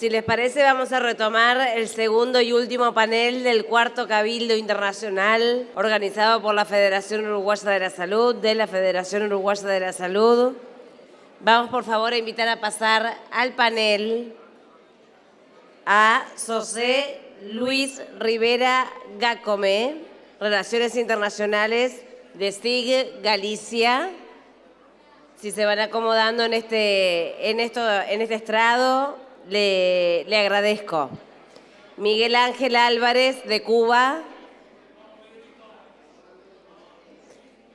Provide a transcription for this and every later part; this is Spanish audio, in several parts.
Si les parece, vamos a retomar el segundo y último panel del cuarto Cabildo Internacional organizado por la Federación Uruguaya de la Salud, Vamos, por favor, a invitar a pasar al panel a José Luis Rivera Gacome, Relaciones Internacionales de SIG Galicia. Si se van acomodando en este estrado, le agradezco. Miguel Ángel Álvarez, de Cuba.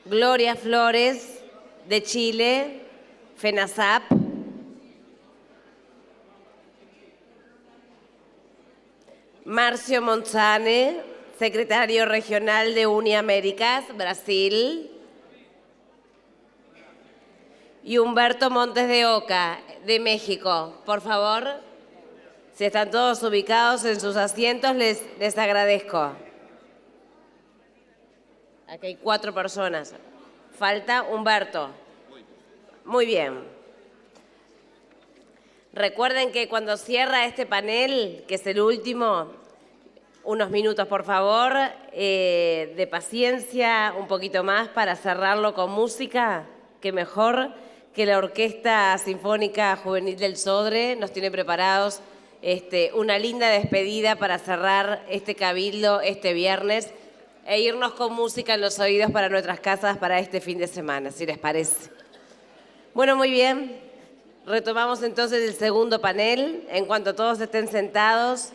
Gloria Flores, de Chile, FENASAP. Márcio Monzane, secretario regional de Uniaméricas, Brasil. Y Humberto Montes de Oca, de México. Por favor, si están todos ubicados en sus asientos, les agradezco. Aquí hay 4 personas. Falta Humberto. Muy bien. Recuerden que cuando cierra este panel, que es el último, unos minutos, por favor, de paciencia, un poquito más para cerrarlo con música, que mejor que la Orquesta Sinfónica Juvenil del Sodre nos tiene preparados una linda despedida para cerrar este cabildo este viernes e irnos con música en los oídos para nuestras casas para este fin de semana, si les parece. Bueno, muy bien. Retomamos entonces el segundo panel. En cuanto todos estén sentados,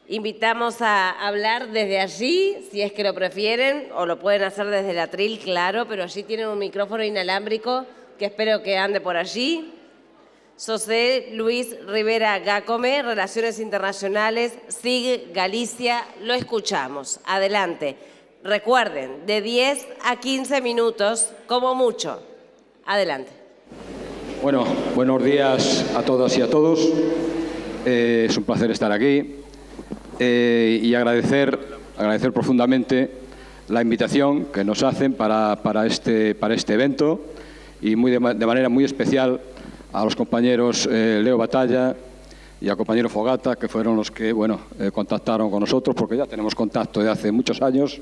invitamos a hablar desde allí, si es que lo prefieren, o lo pueden hacer desde el atril, claro, pero allí tienen un micrófono inalámbrico que espero que ande por allí. José Luis Rivera Gacome, Relaciones Internacionales, SIG Galicia, lo escuchamos. Adelante. Recuerden, de 10 a 15 minutos, como mucho. Adelante. Bueno, buenos días a todas y a todos. Es un placer estar aquí y agradecer profundamente la invitación que nos hacen para este evento y de manera muy especial a los compañeros Leo Batalla y al compañero Fogata, que fueron los que contactaron con nosotros, porque ya tenemos contacto de hace muchos años.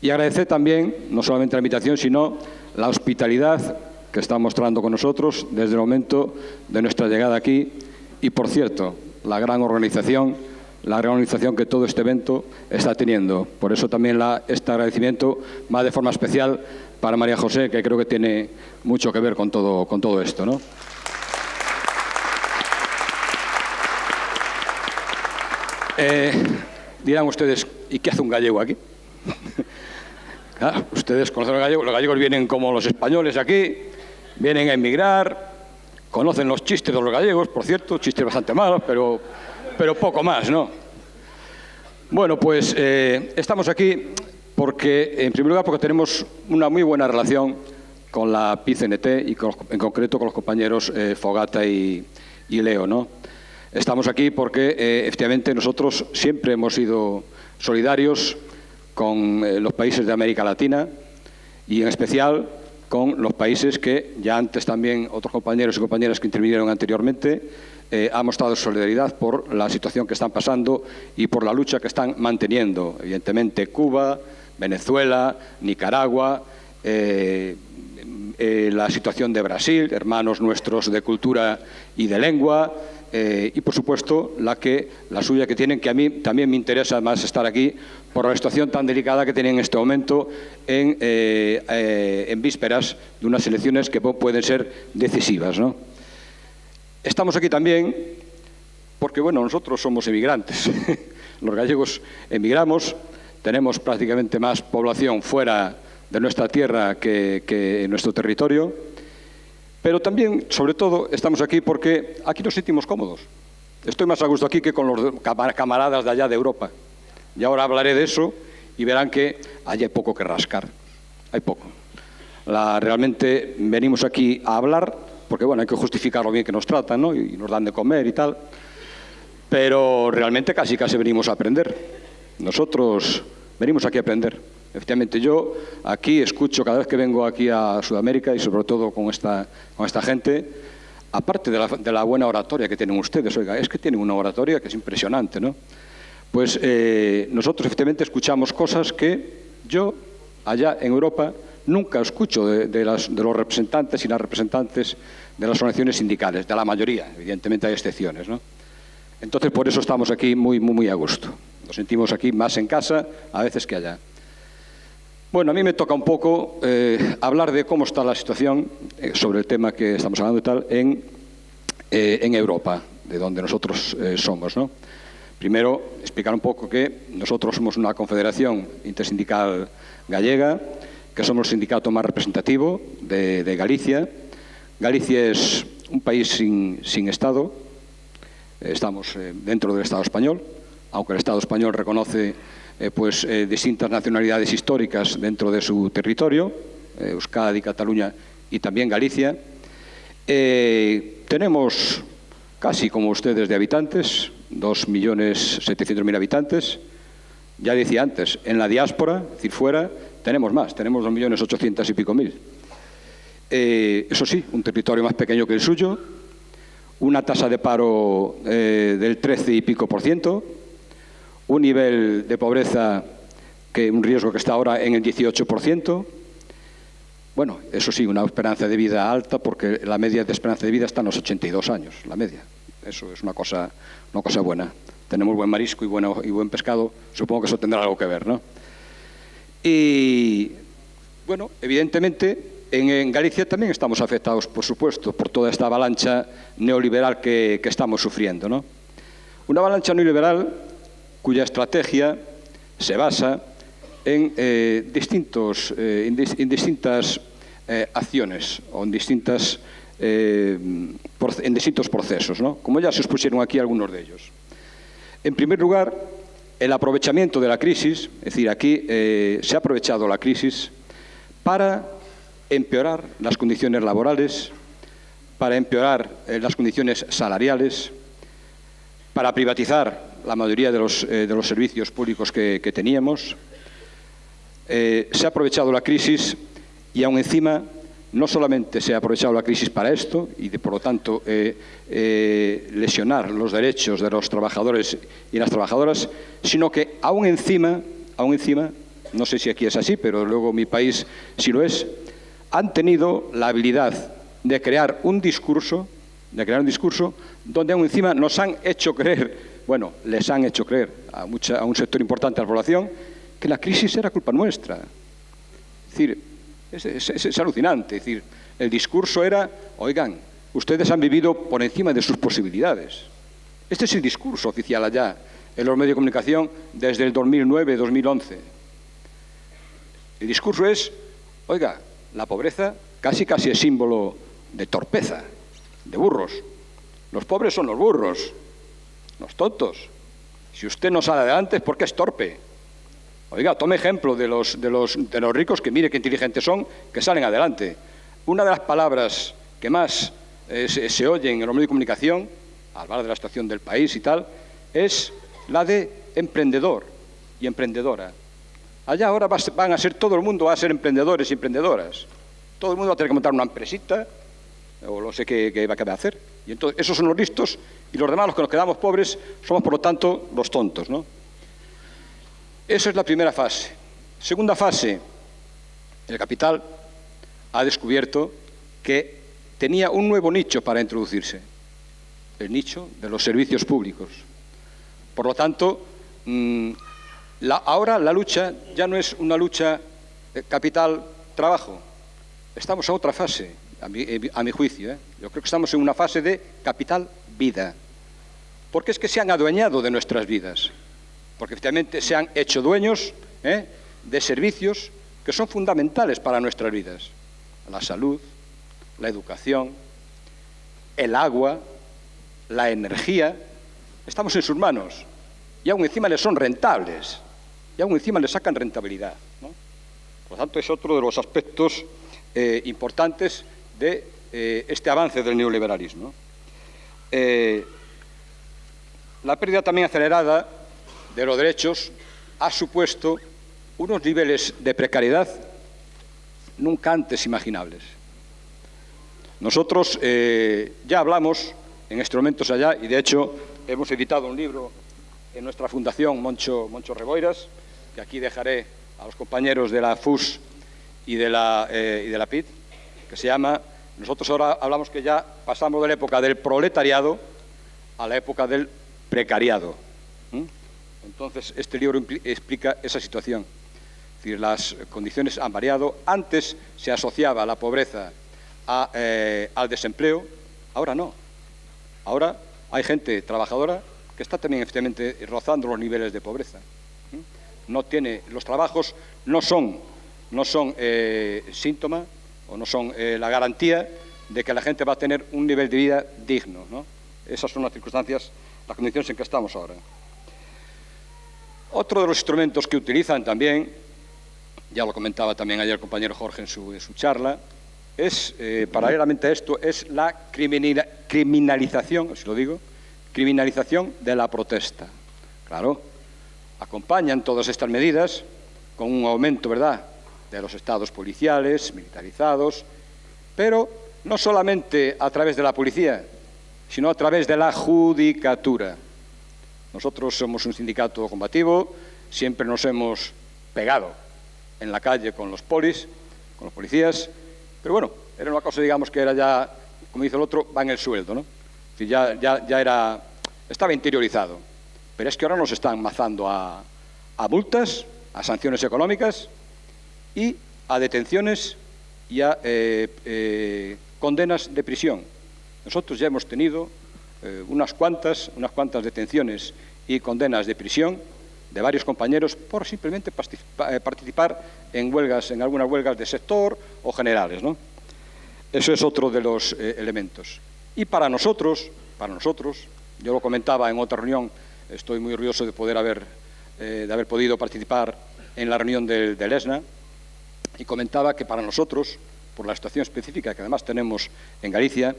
Y agradecer también, no solamente la invitación, sino la hospitalidad que están mostrando con nosotros desde el momento de nuestra llegada aquí. Y, por cierto, la gran organización que todo este evento está teniendo. Por eso también este agradecimiento va de forma especial para María José, que creo que tiene mucho que ver con todo esto, ¿no? Dirán ustedes, ¿y qué hace un gallego aquí? Claro, ustedes conocen los gallegos vienen como los españoles aquí, vienen a emigrar, conocen los chistes de los gallegos, por cierto, chistes bastante malos, pero poco más, ¿no? Bueno, pues estamos aquí porque, en primer lugar, porque tenemos una muy buena relación con la PICNT y en concreto con los compañeros Fogata y Leo, ¿no? Estamos aquí porque efectivamente nosotros siempre hemos sido solidarios con los países de América Latina y en especial con los países que ya antes también otros compañeros y compañeras que intervinieron anteriormente han mostrado solidaridad por la situación que están pasando y por la lucha que están manteniendo. Evidentemente Cuba, Venezuela, Nicaragua, la situación de Brasil, hermanos nuestros de cultura y de lengua, y por supuesto la suya que tienen, que a mí también me interesa más estar aquí por la situación tan delicada que tienen en este momento en vísperas de unas elecciones que pueden ser decisivas, ¿no? Estamos aquí también porque, nosotros somos emigrantes. Los gallegos emigramos, tenemos prácticamente más población fuera de nuestra tierra que en nuestro territorio, pero también, sobre todo, estamos aquí porque aquí nos sentimos cómodos. Estoy más a gusto aquí que con los camaradas de allá de Europa. Y ahora hablaré de eso y verán que allí hay poco que rascar. Hay poco. Realmente venimos aquí a hablar, porque hay que justificar lo bien que nos tratan, ¿no? Y nos dan de comer y tal. Pero realmente casi venimos a aprender. Nosotros venimos aquí a aprender. Efectivamente, yo aquí escucho cada vez que vengo aquí a Sudamérica y sobre todo con esta gente, aparte de la buena oratoria que tienen ustedes, oiga, es que tienen una oratoria que es impresionante, ¿no? Pues nosotros efectivamente escuchamos cosas que yo, allá en Europa, nunca escucho de los representantes y las representantes de las organizaciones sindicales, de la mayoría, evidentemente hay excepciones, ¿no? Entonces, por eso estamos aquí muy a gusto. Nos sentimos aquí más en casa a veces que allá. Bueno, a mí me toca un poco hablar de cómo está la situación sobre el tema que estamos hablando y tal en Europa, de donde nosotros somos, ¿no? Primero, explicar un poco que nosotros somos una confederación intersindical gallega, que somos el sindicato más representativo de Galicia. Galicia es un país sin Estado. Estamos dentro del Estado español, aunque el Estado español reconoce distintas nacionalidades históricas dentro de su territorio, Euskadi, Cataluña y también Galicia. Tenemos casi como ustedes de habitantes, 2.700.000 habitantes. Ya decía antes, en la diáspora, es decir, fuera, tenemos más, tenemos 2.800.000 y pico. Eso sí, un territorio más pequeño que el suyo, una tasa de paro del 13 y pico %, un nivel de pobreza, un riesgo que está ahora en el 18%. Bueno, eso sí, una esperanza de vida alta, porque la media de esperanza de vida está en los 82 años, la media. Eso es una cosa buena. Tenemos buen marisco y buen pescado, supongo que eso tendrá algo que ver, ¿no? Y, bueno, evidentemente, en Galicia también estamos afectados, por supuesto, por toda esta avalancha neoliberal que estamos sufriendo, ¿no? Una avalancha neoliberal cuya estrategia se basa en distintas acciones o en distintos procesos, ¿no? Como ya se expusieron aquí algunos de ellos. En primer lugar, el aprovechamiento de la crisis, es decir, aquí se ha aprovechado la crisis para empeorar las condiciones laborales, para empeorar las condiciones salariales, para privatizar la mayoría de los servicios públicos que teníamos. Se ha aprovechado la crisis y aún encima no solamente se ha aprovechado la crisis para esto y por lo tanto lesionar los derechos de los trabajadores y las trabajadoras, sino que aún encima, no sé si aquí es así, pero luego mi país sí lo es, han tenido la habilidad de crear un discurso donde aún encima nos han hecho creer, bueno, les han hecho creer a un sector importante de la población que la crisis era culpa nuestra. Es decir, es alucinante. Es decir, el discurso era, oigan, ustedes han vivido por encima de sus posibilidades. Este es el discurso oficial allá en los medios de comunicación desde el 2009-2011. El discurso es, oiga, la pobreza casi es símbolo de torpeza, de burros. Los pobres son los burros, los tontos. Si usted no sale adelante es porque es torpe. Oiga, tome ejemplo de los ricos, que mire qué inteligentes son, que salen adelante. Una de las palabras que más se oyen en los medios de comunicación, al hablar de la situación del país y tal, es la de emprendedor y emprendedora. Allá ahora van a ser, todo el mundo va a ser emprendedores y emprendedoras. Todo el mundo va a tener que montar una empresita, o no sé qué va a hacer. Y entonces, esos son los listos, y los demás, los que nos quedamos pobres, somos, por lo tanto, los tontos, ¿no? Esa es la primera fase. Segunda fase, el capital ha descubierto que tenía un nuevo nicho para introducirse, el nicho de los servicios públicos. Por lo tanto, ahora la lucha ya no es una lucha capital-trabajo. Estamos en otra fase, a mi juicio, ¿eh? Yo creo que estamos en una fase de capital-vida, porque es que se han adueñado de nuestras vidas. Porque efectivamente se han hecho dueños de servicios que son fundamentales para nuestras vidas. La salud, la educación, el agua, la energía, estamos en sus manos. Y aún encima les son rentables, y aún encima les sacan rentabilidad, ¿no? Por lo tanto, es otro de los aspectos importantes de este avance del neoliberalismo. La pérdida también acelerada de los derechos ha supuesto unos niveles de precariedad nunca antes imaginables. Nosotros ya hablamos en instrumentos allá y, de hecho, hemos editado un libro en nuestra fundación Moncho Reboiras, que aquí dejaré a los compañeros de la FUS y de la PIT, que se llama... Nosotros ahora hablamos que ya pasamos de la época del proletariado a la época del precariado. Entonces, este libro explica esa situación. Es decir, las condiciones han variado. Antes se asociaba la pobreza al desempleo, ahora no. Ahora hay gente trabajadora que está también efectivamente rozando los niveles de pobreza. Los trabajos no son síntoma o no son la garantía de que la gente va a tener un nivel de vida digno, ¿no? Esas son las circunstancias, las condiciones en que estamos ahora. Otro de los instrumentos que utilizan también, ya lo comentaba también ayer el compañero Jorge en su charla, es, paralelamente a esto, es la criminalización, así lo digo, criminalización de la protesta. Claro, acompañan todas estas medidas con un aumento, ¿verdad?, de los estados policiales, militarizados, pero no solamente a través de la policía, sino a través de la judicatura. Nosotros somos un sindicato combativo, siempre nos hemos pegado en la calle con los policías, pero bueno, era una cosa, digamos, que era ya, como dice el otro, va en el sueldo, ¿no? Es decir, ya estaba interiorizado. Pero es que ahora nos están mazando a multas, a sanciones económicas y a detenciones y a condenas de prisión. Nosotros ya hemos tenido unas cuantas detenciones y condenas de prisión de varios compañeros por simplemente participar en huelgas, en algunas huelgas de sector o generales, ¿no? Eso es otro de los elementos. Y para nosotros, yo lo comentaba en otra reunión, estoy muy orgulloso de haber podido participar en la reunión del ESNA, y comentaba que para nosotros, por la situación específica que además tenemos en Galicia,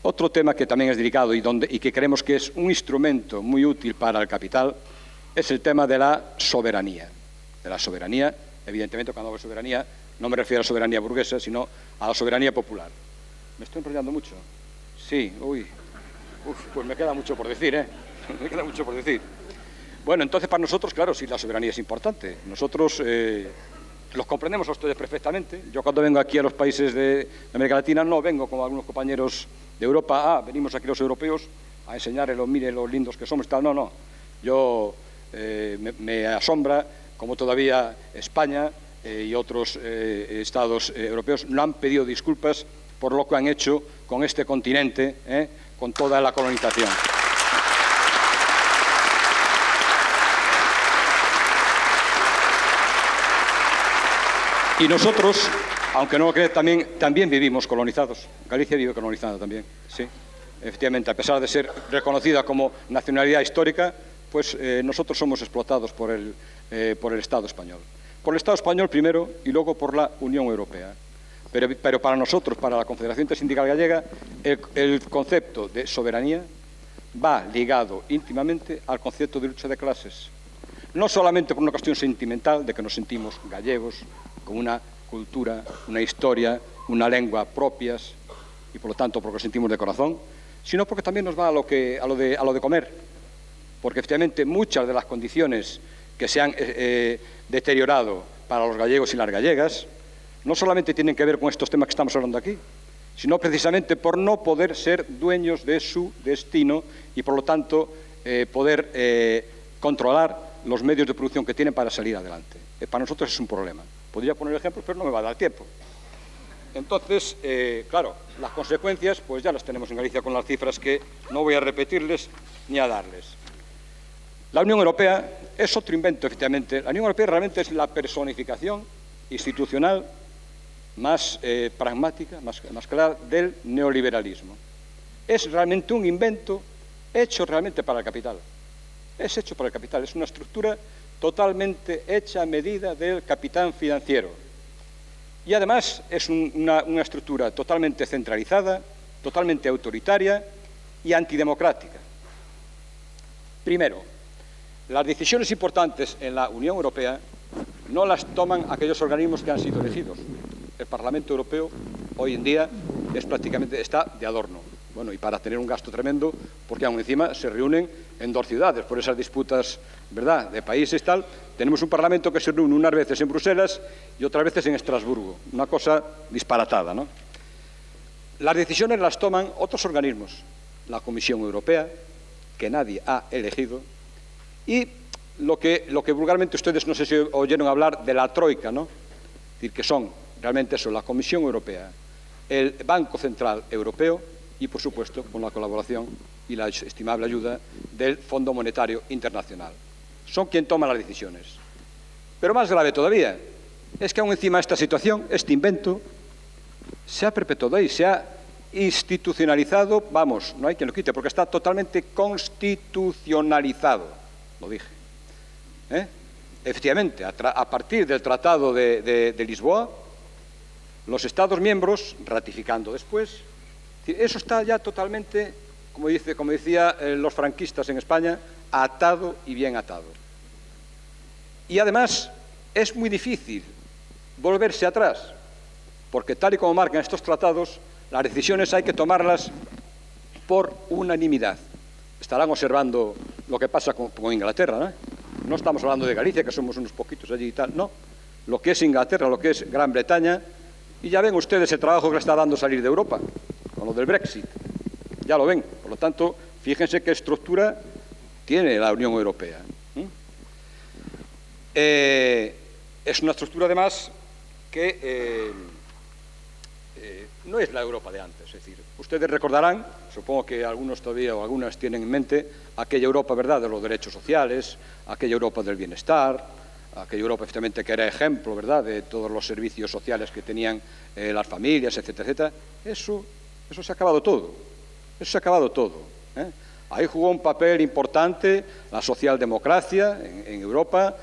otro tema que también es delicado y que creemos que es un instrumento muy útil para el capital es el tema de la soberanía. De la soberanía, evidentemente, cuando hablo de soberanía, no me refiero a la soberanía burguesa, sino a la soberanía popular. ¿Me estoy enrollando mucho? Sí, pues me queda mucho por decir, ¿eh? Me queda mucho por decir. Bueno, entonces para nosotros, claro, sí, la soberanía es importante. Nosotros los comprendemos a ustedes perfectamente. Yo cuando vengo aquí a los países de América Latina no vengo como algunos compañeros de Europa, venimos aquí los europeos a enseñarles, mire lo lindos que somos, tal. No. Yo me asombra cómo todavía España y otros estados europeos no han pedido disculpas por lo que han hecho con este continente, con toda la colonización. Y nosotros, aunque no lo crean, también vivimos colonizados. Galicia vive colonizada también, sí. Efectivamente, a pesar de ser reconocida como nacionalidad histórica, pues nosotros somos explotados por el Estado español. Por el Estado español primero y luego por la Unión Europea. Pero para nosotros, para la Confederación Intersindical Gallega, el concepto de soberanía va ligado íntimamente al concepto de lucha de clases. No solamente por una cuestión sentimental de que nos sentimos gallegos, con una cultura, una historia, una lengua propias y por lo tanto porque lo sentimos de corazón, sino porque también nos va a lo de comer. Porque efectivamente muchas de las condiciones que se han deteriorado para los gallegos y las gallegas no solamente tienen que ver con estos temas que estamos hablando aquí, sino precisamente por no poder ser dueños de su destino y por lo tanto poder controlar los medios de producción que tienen para salir adelante. Para nosotros es un problema. Podría poner ejemplos, pero no me va a dar tiempo. Entonces, claro, las consecuencias pues ya las tenemos en Galicia con las cifras que no voy a repetirles ni a darles. La Unión Europea es otro invento, efectivamente. La Unión Europea realmente es la personificación institucional más pragmática, más clara del neoliberalismo. Es realmente un invento hecho realmente para el capital. Es hecho para el capital, es una estructura totalmente hecha a medida del capitán financiero. Y además es una estructura totalmente centralizada, totalmente autoritaria y antidemocrática. Primero, las decisiones importantes en la Unión Europea no las toman aquellos organismos que han sido elegidos. El Parlamento Europeo hoy en día es prácticamente, está de adorno. Bueno, y para tener un gasto tremendo, porque aún encima se reúnen en 2 ciudades, por esas disputas, ¿verdad?, de países y tal. Tenemos un Parlamento que se reúne unas veces en Bruselas y otras veces en Estrasburgo. Una cosa disparatada, ¿no? Las decisiones las toman otros organismos, la Comisión Europea, que nadie ha elegido, y lo que vulgarmente ustedes no sé si oyeron hablar de la Troika, ¿no? Es decir, que son realmente eso, la Comisión Europea, el Banco Central Europeo y, por supuesto, con la colaboración y la estimable ayuda del Fondo Monetario Internacional. Son quien toma las decisiones. Pero más grave todavía es que aún encima esta situación, este invento, se ha perpetuado y se ha institucionalizado, vamos, no hay quien lo quite, porque está totalmente constitucionalizado, lo dije. Efectivamente, a partir del Tratado de Lisboa, los Estados miembros, ratificando después, eso está ya totalmente, como decían los franquistas en España, atado y bien atado. Y además es muy difícil volverse atrás, porque tal y como marcan estos tratados, las decisiones hay que tomarlas por unanimidad. Estarán observando lo que pasa con Inglaterra, ¿no? No estamos hablando de Galicia, que somos unos poquitos allí y tal, no. Lo que es Inglaterra, lo que es Gran Bretaña, y ya ven ustedes el trabajo que le está dando salir de Europa, con lo del Brexit. Ya lo ven. Por lo tanto, fíjense qué estructura tiene la Unión Europea. Es una estructura, además, que no es la Europa de antes. Es decir, ustedes recordarán, supongo que algunos todavía o algunas tienen en mente, aquella Europa, ¿verdad?, de los derechos sociales, aquella Europa del bienestar, aquella Europa, efectivamente, que era ejemplo, ¿verdad?, de todos los servicios sociales que tenían las familias, etcétera, etcétera. Eso se ha acabado todo. Eso se ha acabado todo. Ahí jugó un papel importante la socialdemocracia en Europa,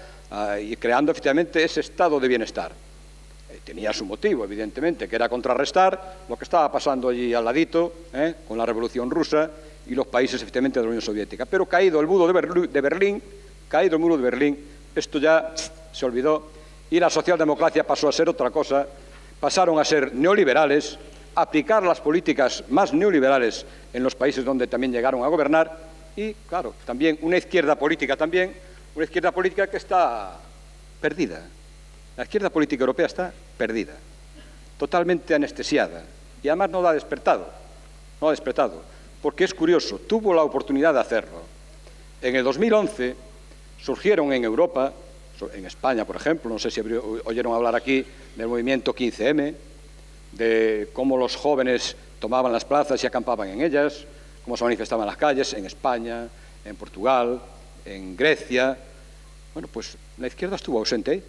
y creando, efectivamente, ese estado de bienestar. Tenía su motivo, evidentemente, que era contrarrestar lo que estaba pasando allí al ladito, con la Revolución Rusa y los países, efectivamente, de la Unión Soviética. Pero caído el muro de Berlín, esto ya se olvidó y la socialdemocracia pasó a ser otra cosa. Pasaron a ser neoliberales, aplicar las políticas más neoliberales en los países donde también llegaron a gobernar y, claro, también una izquierda política que está perdida. La izquierda política europea está perdida, totalmente anestesiada y además no ha despertado, porque es curioso, tuvo la oportunidad de hacerlo. En el 2011 surgieron en Europa, en España, por ejemplo, no sé si oyeron hablar aquí del movimiento 15M, de cómo los jóvenes tomaban las plazas y acampaban en ellas, cómo se manifestaban en las calles, en España, en Portugal, en Grecia. Bueno, pues la izquierda estuvo ausente ahí.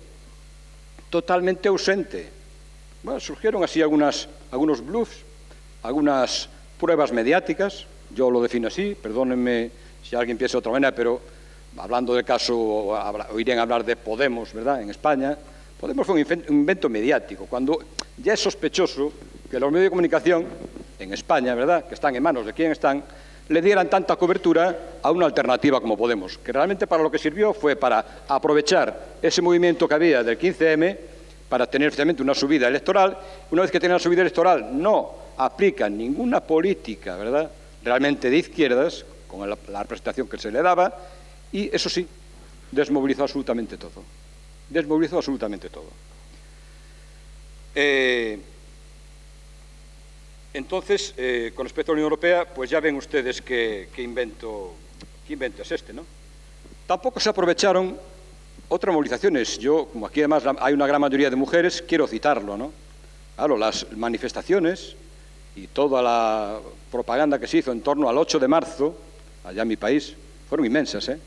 Totalmente ausente. Bueno, surgieron así algunos bluffs, algunas pruebas mediáticas, yo lo defino así, perdónenme si alguien piensa de otra manera, pero hablando del caso, oirían hablar de Podemos, ¿verdad?, en España. Podemos fue un invento mediático, cuando ya es sospechoso que los medios de comunicación en España, ¿verdad?, que están en manos de quien están, le dieran tanta cobertura a una alternativa como Podemos, que realmente para lo que sirvió fue para aprovechar ese movimiento que había del 15M para tener efectivamente una subida electoral. Una vez que tienen la subida electoral no aplican ninguna política, ¿verdad?, realmente de izquierdas, con la representación que se le daba, y eso sí, desmovilizó absolutamente todo. Desmovilizó absolutamente todo. Entonces, con respecto a la Unión Europea, pues ya ven ustedes qué invento es este, ¿no? Tampoco se aprovecharon otras movilizaciones. Yo, como aquí además hay una gran mayoría de mujeres, quiero citarlo, ¿no? Claro, las manifestaciones y toda la propaganda que se hizo en torno al 8 de marzo, allá en mi país, fueron inmensas, ¿eh?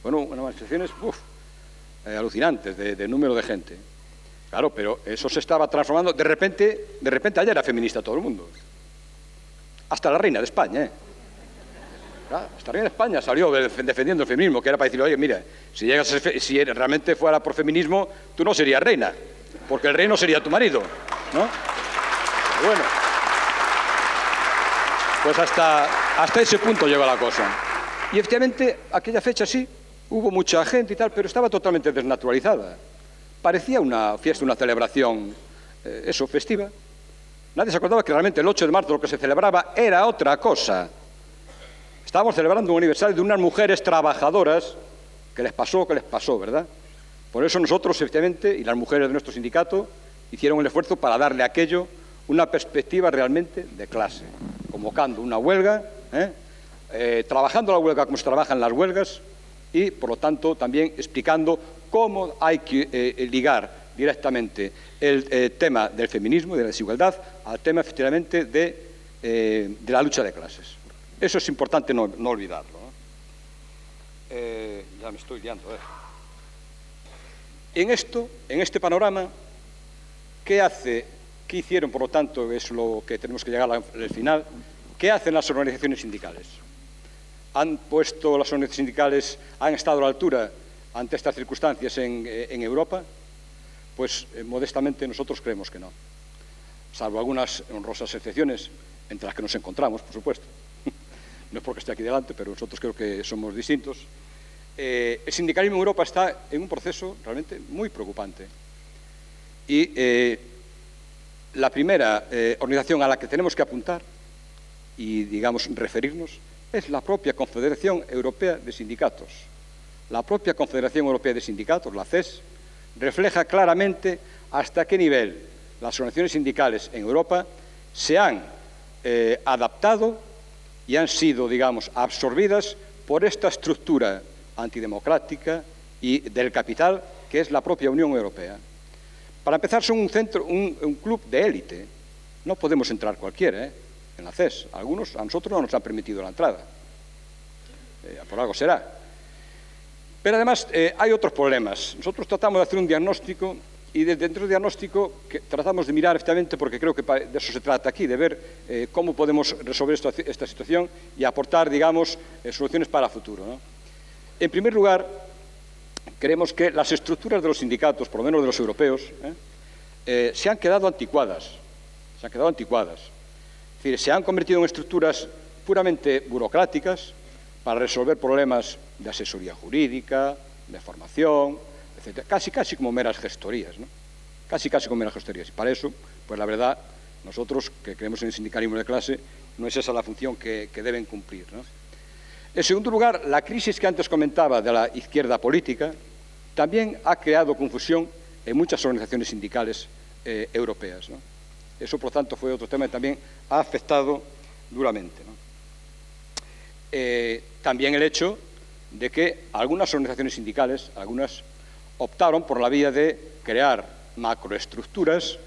Fueron unas manifestaciones alucinantes de número de gente. Claro, pero eso se estaba transformando. De repente allá era feminista todo el mundo. Hasta la reina de España, ¿eh? Claro, hasta la reina de España salió defendiendo el feminismo, que era para decirle, oye, mira, si realmente fuera por feminismo, tú no serías reina, porque el rey no sería tu marido, ¿no? Pero bueno, pues hasta ese punto llegó la cosa. Y efectivamente, aquella fecha sí, hubo mucha gente y tal, pero estaba totalmente desnaturalizada. Parecía una fiesta, una celebración, festiva. Nadie se acordaba que realmente el 8 de marzo lo que se celebraba era otra cosa. Estábamos celebrando un aniversario de unas mujeres trabajadoras que les pasó, ¿verdad? Por eso nosotros, efectivamente, y las mujeres de nuestro sindicato, hicieron el esfuerzo para darle a aquello una perspectiva realmente de clase, convocando una huelga, trabajando la huelga como se trabajan las huelgas y, por lo tanto, también explicando cómo hay que ligar directamente el tema del feminismo y de la desigualdad al tema, efectivamente, de la lucha de clases. Eso es importante no olvidarlo, ¿no? Ya me estoy liando. En este panorama, ¿qué hicieron, por lo tanto, es lo que tenemos que llegar al final? ¿Qué hacen las organizaciones sindicales? ¿Han puesto las organizaciones sindicales, han estado a la altura ante estas circunstancias en Europa? Pues modestamente nosotros creemos que no, salvo algunas honrosas excepciones, entre las que nos encontramos, por supuesto. No es porque esté aquí delante, pero nosotros creo que somos distintos. El sindicalismo en Europa está en un proceso realmente muy preocupante. Y la primera organización a la que tenemos que apuntar y, digamos, referirnos es la propia Confederación Europea de Sindicatos. La propia Confederación Europea de Sindicatos, la CES, refleja claramente hasta qué nivel las organizaciones sindicales en Europa se han adaptado y han sido, digamos, absorbidas por esta estructura antidemocrática y del capital que es la propia Unión Europea. Para empezar, son un club de élite. No podemos entrar cualquiera, en la CES. A nosotros no nos han permitido la entrada. Por algo será. Pero además hay otros problemas. Nosotros tratamos de hacer un diagnóstico y desde dentro del diagnóstico que tratamos de mirar efectivamente, porque creo que de eso se trata aquí, de ver cómo podemos resolver esta situación y aportar, digamos, soluciones para el futuro, ¿no? En primer lugar, creemos que las estructuras de los sindicatos, por lo menos de los europeos, se han quedado anticuadas. Es decir, se han convertido en estructuras puramente burocráticas para resolver problemas de asesoría jurídica, de formación, etc. Casi como meras gestorías, ¿no? Casi como meras gestorías. Y para eso, pues la verdad, nosotros que creemos en el sindicalismo de clase, no es esa la función que deben cumplir, ¿no? En segundo lugar, la crisis que antes comentaba de la izquierda política también ha creado confusión en muchas organizaciones sindicales europeas, ¿no? Eso, por lo tanto, fue otro tema que también ha afectado duramente, ¿no? También el hecho de que algunas organizaciones sindicales, optaron por la vía de crear macroestructuras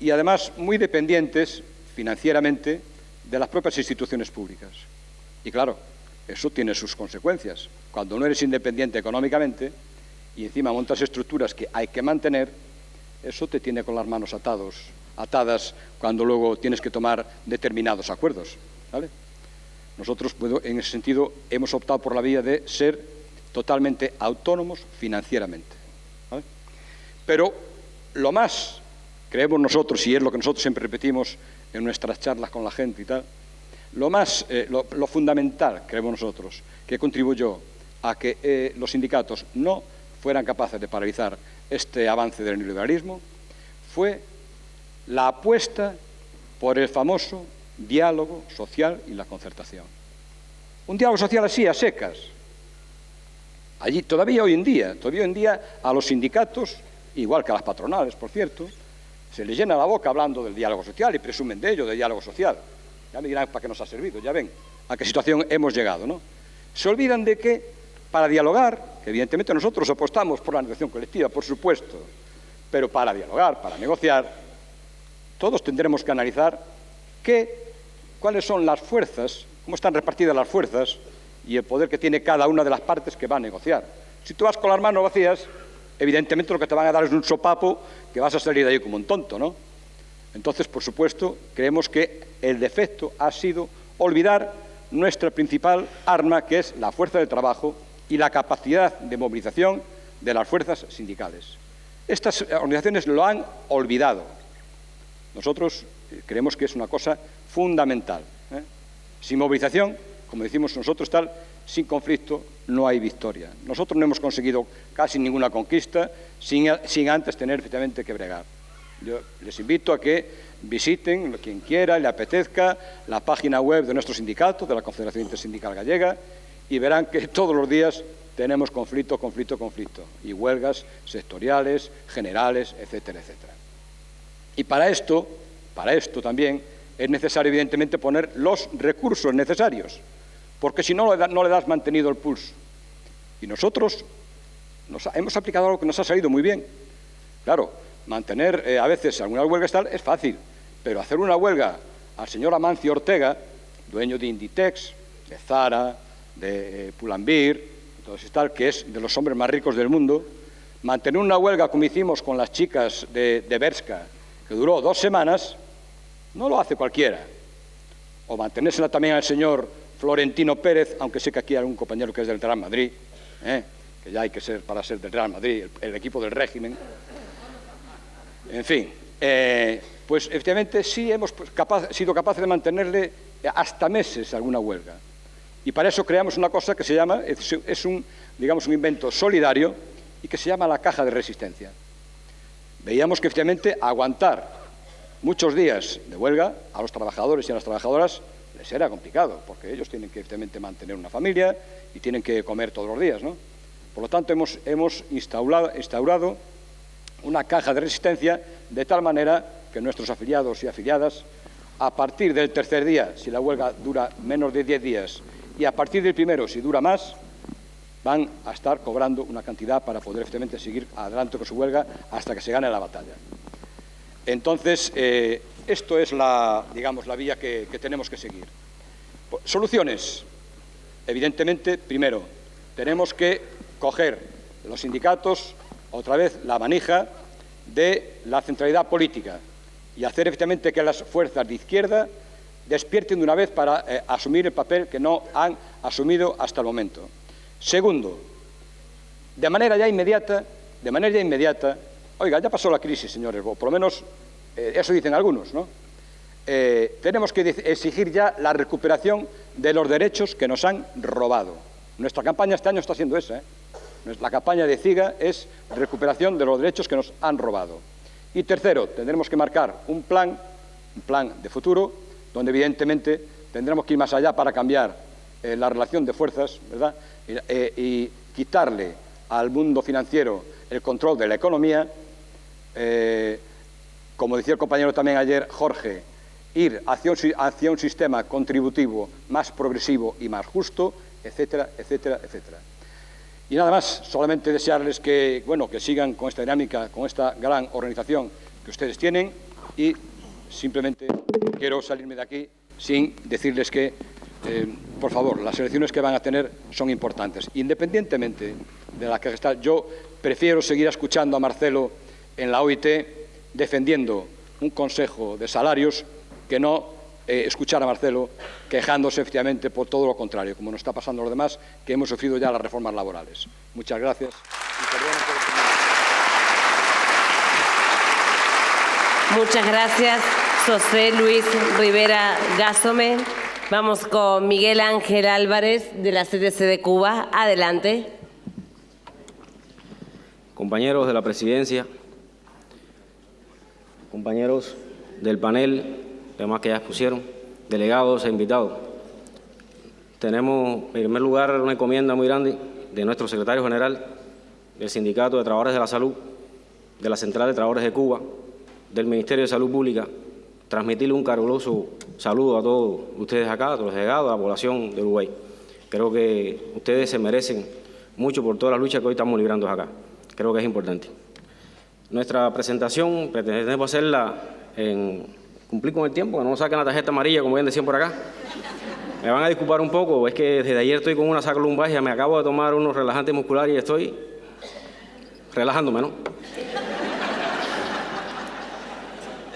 y, además, muy dependientes financieramente de las propias instituciones públicas. Y, claro, eso tiene sus consecuencias. Cuando no eres independiente económicamente y encima montas estructuras que hay que mantener, eso te tiene con las manos atadas cuando luego tienes que tomar determinados acuerdos, ¿vale? Nosotros, en ese sentido, hemos optado por la vía de ser totalmente autónomos financieramente, ¿vale? Pero lo más, creemos nosotros, y es lo que nosotros siempre repetimos en nuestras charlas con la gente y tal, lo fundamental, creemos nosotros, que contribuyó a que los sindicatos no fueran capaces de paralizar este avance del neoliberalismo fue la apuesta por el famoso diálogo social y la concertación. Un diálogo social así, a secas. Allí, todavía hoy en día a los sindicatos, igual que a las patronales, por cierto, se les llena la boca hablando del diálogo social y presumen de ello, del diálogo social. Ya me dirán para qué nos ha servido, ya ven a qué situación hemos llegado, ¿no? Se olvidan de que para dialogar, que evidentemente nosotros apostamos por la negociación colectiva, por supuesto, pero para dialogar, para negociar, todos tendremos que analizar cuáles son las fuerzas, cómo están repartidas las fuerzas y el poder que tiene cada una de las partes que va a negociar. Si tú vas con las manos vacías, evidentemente lo que te van a dar es un sopapo que vas a salir de ahí como un tonto, ¿no? Entonces, por supuesto, creemos que el defecto ha sido olvidar nuestra principal arma, que es la fuerza de trabajo y la capacidad de movilización de las fuerzas sindicales. Estas organizaciones lo han olvidado. Nosotros creemos que es una cosa fundamental, ¿eh? Sin movilización, como decimos nosotros, sin conflicto no hay victoria. Nosotros no hemos conseguido casi ninguna conquista sin antes tener efectivamente que bregar. Yo les invito a que visiten, quien quiera y le apetezca, la página web de nuestro sindicato, de la Confederación Intersindical Gallega, y verán que todos los días tenemos conflicto, y huelgas sectoriales, generales, etcétera, etcétera. Y para esto también es necesario, evidentemente, poner los recursos necesarios, porque si no, no le das mantenido el pulso. Y nosotros hemos aplicado algo que nos ha salido muy bien. Claro, mantener a veces algunas huelgas tal es fácil, pero hacer una huelga al señor Amancio Ortega, dueño de Inditex, de Zara, de Pull&Bear, entonces tal, que es de los hombres más ricos del mundo, mantener una huelga como hicimos con las chicas de Bershka, que duró 2 semanas, no lo hace cualquiera. O mantenérsela también al señor Florentino Pérez, aunque sé que aquí hay algún compañero que es del Real Madrid, que ya hay que ser para ser del Real Madrid, el equipo del régimen. En fin, pues efectivamente sí hemos sido capaces de mantenerle hasta meses alguna huelga. Y para eso creamos una cosa que se llama, es un invento solidario y que se llama la caja de resistencia. Veíamos que efectivamente aguantar muchos días de huelga a los trabajadores y a las trabajadoras les era complicado, porque ellos tienen que efectivamente mantener una familia y tienen que comer todos los días, ¿no? Por lo tanto, hemos instaurado una caja de resistencia de tal manera que nuestros afiliados y afiliadas, a partir del tercer día, si la huelga dura menos de 10 días, y a partir del primero, si dura más, van a estar cobrando una cantidad para poder efectivamente seguir adelante con su huelga hasta que se gane la batalla. Entonces, esto es la vía que tenemos que seguir. Soluciones. Evidentemente, primero, tenemos que coger los sindicatos otra vez la manija de la centralidad política y hacer efectivamente que las fuerzas de izquierda despierten de una vez para asumir el papel que no han asumido hasta el momento. Segundo, de manera ya inmediata, oiga, ya pasó la crisis, señores, o por lo menos eso dicen algunos, ¿no? Tenemos que exigir ya la recuperación de los derechos que nos han robado. Nuestra campaña este año está siendo esa, La campaña de CIGA es recuperación de los derechos que nos han robado. Y tercero, tendremos que marcar un plan de futuro, donde evidentemente tendremos que ir más allá para cambiar la relación de fuerzas, ¿verdad? Y quitarle al mundo financiero el control de la economía, como decía el compañero también ayer, Jorge, ir hacia un sistema contributivo más progresivo y más justo, etcétera, etcétera, etcétera. Y nada más, solamente desearles que sigan con esta dinámica, con esta gran organización que ustedes tienen, y simplemente quiero salirme de aquí sin decirles que, por favor, las elecciones que van a tener son importantes. Independientemente de la que está, yo prefiero seguir escuchando a Marcelo en la OIT defendiendo un consejo de salarios que no escuchar a Marcelo quejándose efectivamente por todo lo contrario, como nos está pasando a los demás, que hemos sufrido ya las reformas laborales. Muchas gracias. Muchas gracias, José Luis Rivera Gásome. Vamos con Miguel Ángel Álvarez, de la CTC de Cuba. Adelante. Compañeros de la presidencia, compañeros del panel, demás que ya expusieron, delegados e invitados. Tenemos, en primer lugar, una encomienda muy grande de nuestro secretario general del Sindicato de Trabajadores de la Salud, de la Central de Trabajadores de Cuba, del Ministerio de Salud Pública, transmitirle un caluroso saludo a todos ustedes acá, a todos los delegados, a la población de Uruguay. Creo que ustedes se merecen mucho por toda la lucha que hoy estamos librando acá. Creo que es importante. Nuestra presentación pretendemos hacerla cumplir con el tiempo, que no nos saquen la tarjeta amarilla, como bien decían por acá. Me van a disculpar un poco, es que desde ayer estoy con una sacrolumbalgia, me acabo de tomar unos relajantes musculares y estoy relajándome, ¿no?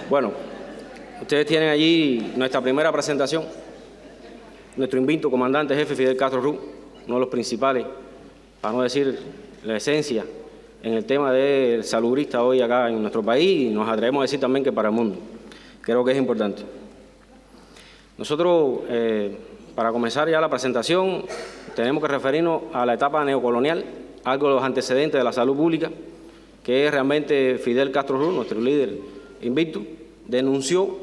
Bueno, ustedes tienen allí nuestra primera presentación. Nuestro invicto comandante jefe Fidel Castro Ruz, uno de los principales, para no decir la esencia, en el tema del salubrista hoy acá en nuestro país, y nos atrevemos a decir también que para el mundo. Creo que es importante. Nosotros, para comenzar ya la presentación, tenemos que referirnos a la etapa neocolonial, algo de los antecedentes de la salud pública, que es realmente Fidel Castro Ruz, nuestro líder invicto, denunció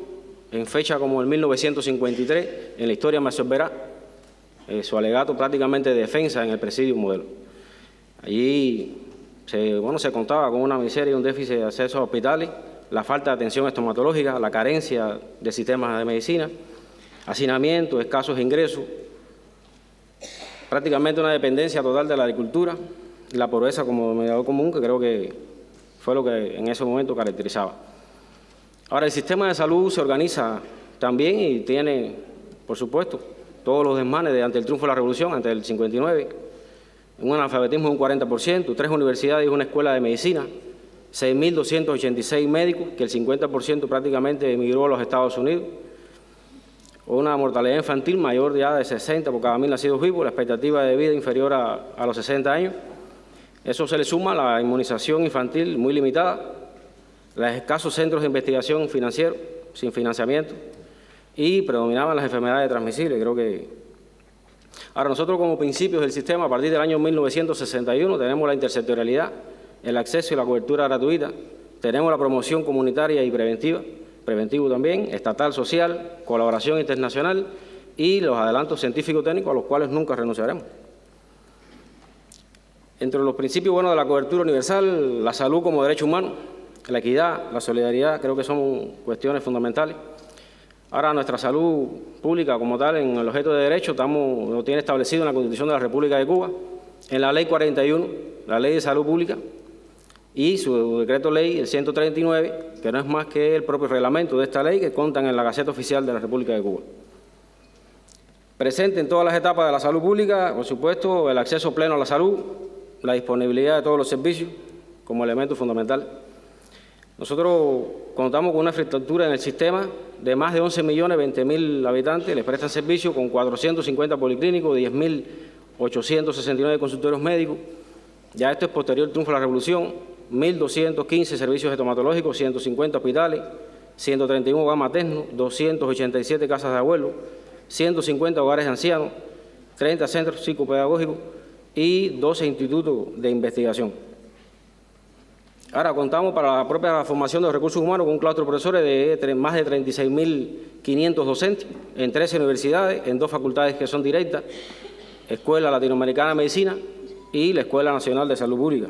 en fecha como el 1953, en la historia me absorberá, su alegato prácticamente de defensa en el presidio modelo. Allí se contaba con una miseria y un déficit de acceso a hospitales, la falta de atención estomatológica, la carencia de sistemas de medicina, hacinamiento, escasos ingresos, prácticamente una dependencia total de la agricultura, la pobreza como mediador común, que creo que fue lo que en ese momento caracterizaba. Ahora, el sistema de salud se organiza también y tiene, por supuesto, todos los desmanes ante el triunfo de la Revolución, ante el 59, un analfabetismo de un 40%, 3 universidades y una escuela de medicina, 6.286 médicos, que el 50% prácticamente emigró a los Estados Unidos, una mortalidad infantil mayor ya de 60 por cada 1.000 nacidos vivos, la expectativa de vida inferior a los 60 años. Eso se le suma a la inmunización infantil muy limitada, los escasos centros de investigación financieros, sin financiamiento, y predominaban las enfermedades transmisibles. Creo que ahora nosotros como principios del sistema, a partir del año 1961, tenemos la intersectorialidad, el acceso y la cobertura gratuita, tenemos la promoción comunitaria y preventiva, preventivo también, estatal, social, colaboración internacional y los adelantos científico-técnicos a los cuales nunca renunciaremos. Entre los principios de la cobertura universal, la salud como derecho humano, la equidad, la solidaridad, creo que son cuestiones fundamentales. Ahora, nuestra salud pública como tal, en el objeto de derecho, lo tiene establecido en la Constitución de la República de Cuba, en la Ley 41, la Ley de Salud Pública, y su decreto ley, el 139, que no es más que el propio reglamento de esta ley que contan en la Gaceta Oficial de la República de Cuba. Presente en todas las etapas de la salud pública, por supuesto, el acceso pleno a la salud, la disponibilidad de todos los servicios como elemento fundamental. Nosotros contamos con una infraestructura en el sistema de más de 11.020.000 habitantes, les prestan servicio con 450 policlínicos, 10.869 consultorios médicos. Ya esto es posterior al triunfo de la Revolución, 1.215 servicios estomatológicos, 150 hospitales, 131 hogares maternos, 287 casas de abuelos, 150 hogares de ancianos, 30 centros psicopedagógicos y 12 institutos de investigación. Ahora contamos para la propia formación de los recursos humanos con un claustro de profesores de más de 36.500 docentes en 13 universidades, en 2 facultades que son directas, Escuela Latinoamericana de Medicina y la Escuela Nacional de Salud Pública.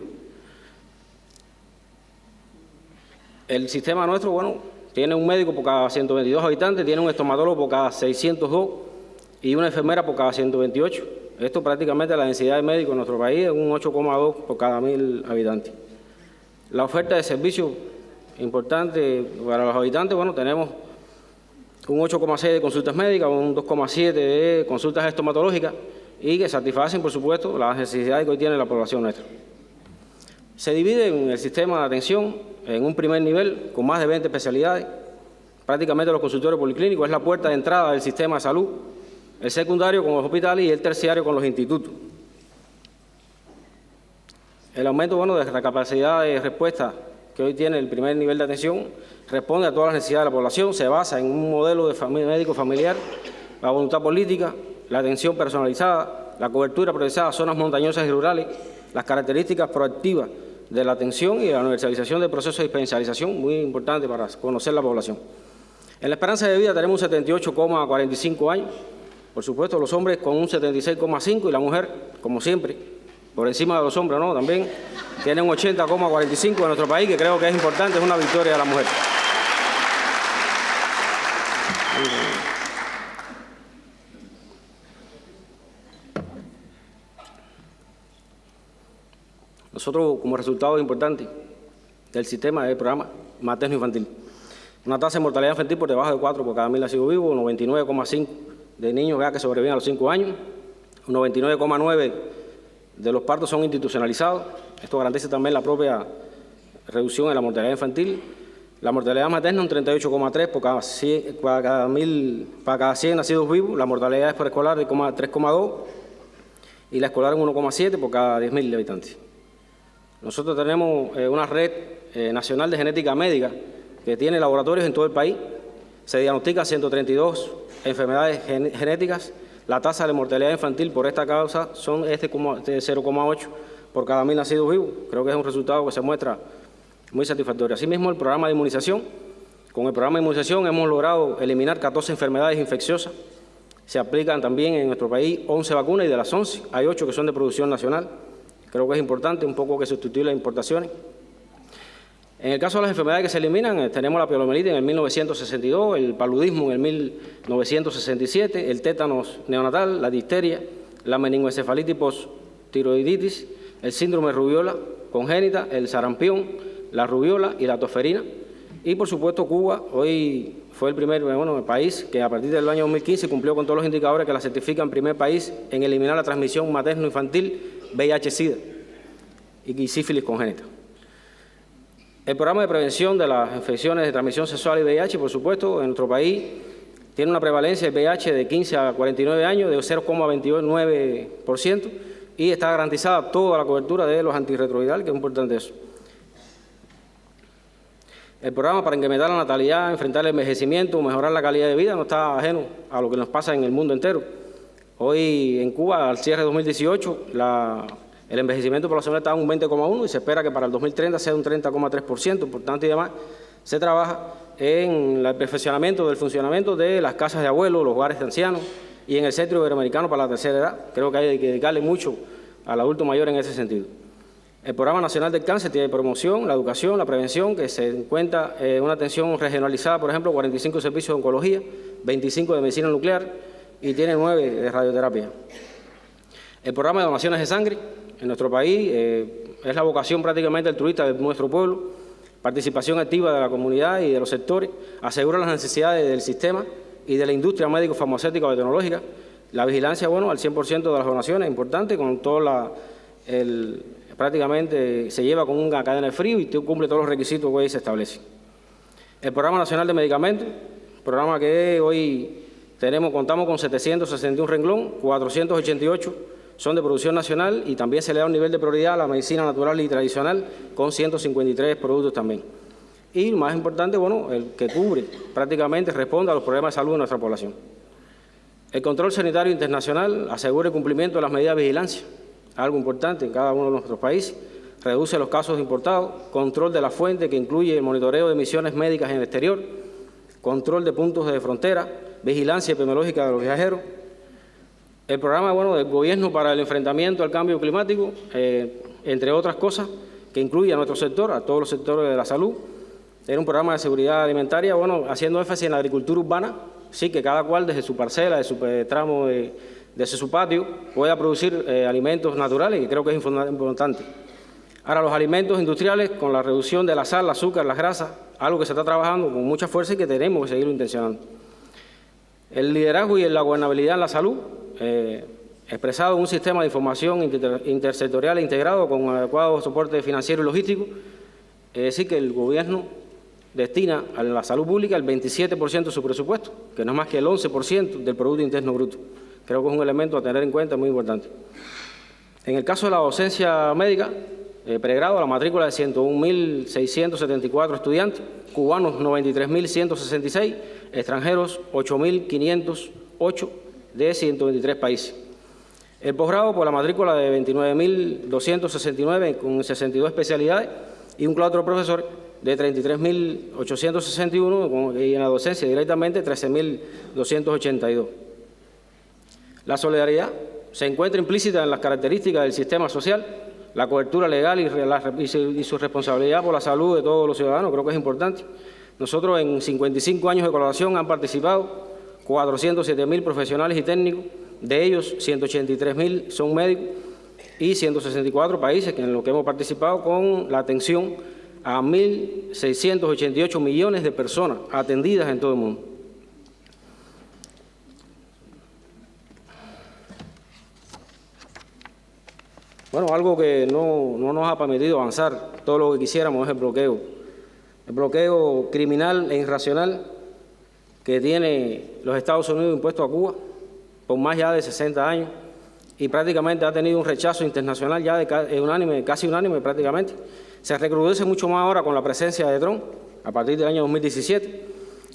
El sistema nuestro, tiene un médico por cada 122 habitantes, tiene un estomatólogo por cada 602 y una enfermera por cada 128. Esto prácticamente la densidad de médicos en nuestro país es un 8,2 por cada 1.000 habitantes. La oferta de servicios importante para los habitantes, tenemos un 8,6 de consultas médicas, un 2,7 de consultas estomatológicas y que satisfacen, por supuesto, las necesidades que hoy tiene la población nuestra. Se divide en el sistema de atención en un primer nivel con más de 20 especialidades. Prácticamente los consultorios policlínicos es la puerta de entrada del sistema de salud, el secundario con los hospitales y el terciario con los institutos. El aumento de la capacidad de respuesta que hoy tiene el primer nivel de atención responde a todas las necesidades de la población, se basa en un modelo de médico familiar, la voluntad política, la atención personalizada, la cobertura priorizada a zonas montañosas y rurales, las características proactivas de la atención y la universalización del proceso de dispensación, muy importante para conocer la población. En la esperanza de vida tenemos un 78,45 años, por supuesto los hombres con un 76,5 y la mujer, como siempre, por encima de los hombres, también tienen un 80,45 en nuestro país, que creo que es importante, es una victoria de la mujer. Nosotros, como resultado importante del sistema del programa materno-infantil, una tasa de mortalidad infantil por debajo de 4 por cada 1.000 nacidos vivos, 99,5 de niños que sobreviven a los 5 años, 99,9 de los partos son institucionalizados. Esto garantiza también la propia reducción en la mortalidad infantil. La mortalidad materna un 38,3 para cada 100 nacidos vivos. La mortalidad preescolar de 3,2 y la escolar un 1,7 por cada 10.000 habitantes. Nosotros tenemos una red nacional de genética médica que tiene laboratorios en todo el país. Se diagnostican 132 enfermedades genéticas. La tasa de mortalidad infantil por esta causa son de 0,8 por cada 1.000 nacidos vivos. Creo que es un resultado que se muestra muy satisfactorio. Asimismo, el programa de inmunización Con el programa de inmunización hemos logrado eliminar 14 enfermedades infecciosas. Se aplican también en nuestro país 11 vacunas y de las 11 hay 8 que son de producción nacional. Creo que es importante un poco que sustituir las importaciones. En el caso de las enfermedades que se eliminan, tenemos la poliomielitis en el 1962, el paludismo en el 1967, el tétanos neonatal, la difteria, la meningoencefalitis posttiroiditis, el síndrome de rubiola congénita, el sarampión, la rubiola y la tosferina. Y, por supuesto, Cuba hoy fue el primer país que a partir del año 2015 cumplió con todos los indicadores que la certifican primer país en eliminar la transmisión materno-infantil, VIH-Sida y sífilis congénita. El programa de prevención de las infecciones de transmisión sexual y VIH, por supuesto, en nuestro país tiene una prevalencia de VIH de 15 a 49 años de 0,29% y está garantizada toda la cobertura de los antirretrovirales, que es importante eso. El programa para incrementar la natalidad, enfrentar el envejecimiento, mejorar la calidad de vida no está ajeno a lo que nos pasa en el mundo entero. Hoy en Cuba, al cierre de 2018, el envejecimiento poblacional está en un 20,1% y se espera que para el 2030 sea un 30,3%. Por tanto, y demás, se trabaja en el perfeccionamiento del funcionamiento de las casas de abuelos, los hogares de ancianos y en el Centro Iberoamericano para la tercera edad. Creo que hay que dedicarle mucho al adulto mayor en ese sentido. El Programa Nacional del Cáncer tiene promoción, la educación, la prevención, que se encuentra una atención regionalizada, por ejemplo, 45 servicios de oncología, 25 de medicina nuclear y tiene 9 de radioterapia. El Programa de donaciones de sangre en nuestro país es la vocación prácticamente altruista de nuestro pueblo, participación activa de la comunidad y de los sectores, asegura las necesidades del sistema y de la industria médico-farmacéutica o tecnológica, la vigilancia, al 100% de las donaciones, importante, con todo prácticamente se lleva con una cadena de frío y cumple todos los requisitos que hoy se establecen. El Programa Nacional de Medicamentos, programa que hoy contamos con 761 renglón, 488 son de producción nacional y también se le da un nivel de prioridad a la medicina natural y tradicional con 153 productos también. Y más importante, el que cubre, prácticamente responde a los problemas de salud de nuestra población. El control sanitario internacional asegura el cumplimiento de las medidas de vigilancia, algo importante en cada uno de nuestros países, reduce los casos importados, control de la fuente que incluye el monitoreo de emisiones médicas en el exterior, control de puntos de frontera, vigilancia epidemiológica de los viajeros. El programa del gobierno para el enfrentamiento al cambio climático, entre otras cosas, que incluye a nuestro sector, a todos los sectores de la salud. Era un programa de seguridad alimentaria, haciendo énfasis en la agricultura urbana, sí, que cada cual desde su parcela, de su tramo, desde su patio, pueda producir alimentos naturales, que creo que es importante. Ahora, los alimentos industriales, con la reducción de la sal, el azúcar, las grasas, algo que se está trabajando con mucha fuerza y que tenemos que seguirlo intencionando. El liderazgo y la gobernabilidad en la salud, expresado en un sistema de información intersectorial e integrado con adecuado soporte financiero y logístico, es decir, que el gobierno destina a la salud pública el 27% de su presupuesto, que no es más que el 11% del Producto Interno Bruto. Creo que es un elemento a tener en cuenta muy importante. En el caso de la docencia médica, pregrado, la matrícula de 101.674 estudiantes, cubanos 93.166, extranjeros 8.508 de 123 países. El posgrado por la matrícula de 29.269 con 62 especialidades y un claustro de profesores de 33.861 y en la docencia directamente 13.282. La solidaridad se encuentra implícita en las características del sistema social, la cobertura legal y su responsabilidad por la salud de todos los ciudadanos, creo que es importante. Nosotros en 55 años de colaboración han participado 407.000 profesionales y técnicos, de ellos 183.000 son médicos y 164 países en los que hemos participado con la atención a 1.688 millones de personas atendidas en todo el mundo. Algo que no nos ha permitido avanzar todo lo que quisiéramos es el bloqueo. El bloqueo criminal e irracional que tiene los Estados Unidos impuesto a Cuba por más ya de 60 años y prácticamente ha tenido un rechazo internacional ya casi unánime prácticamente. Se recrudece mucho más ahora con la presencia de Trump a partir del año 2017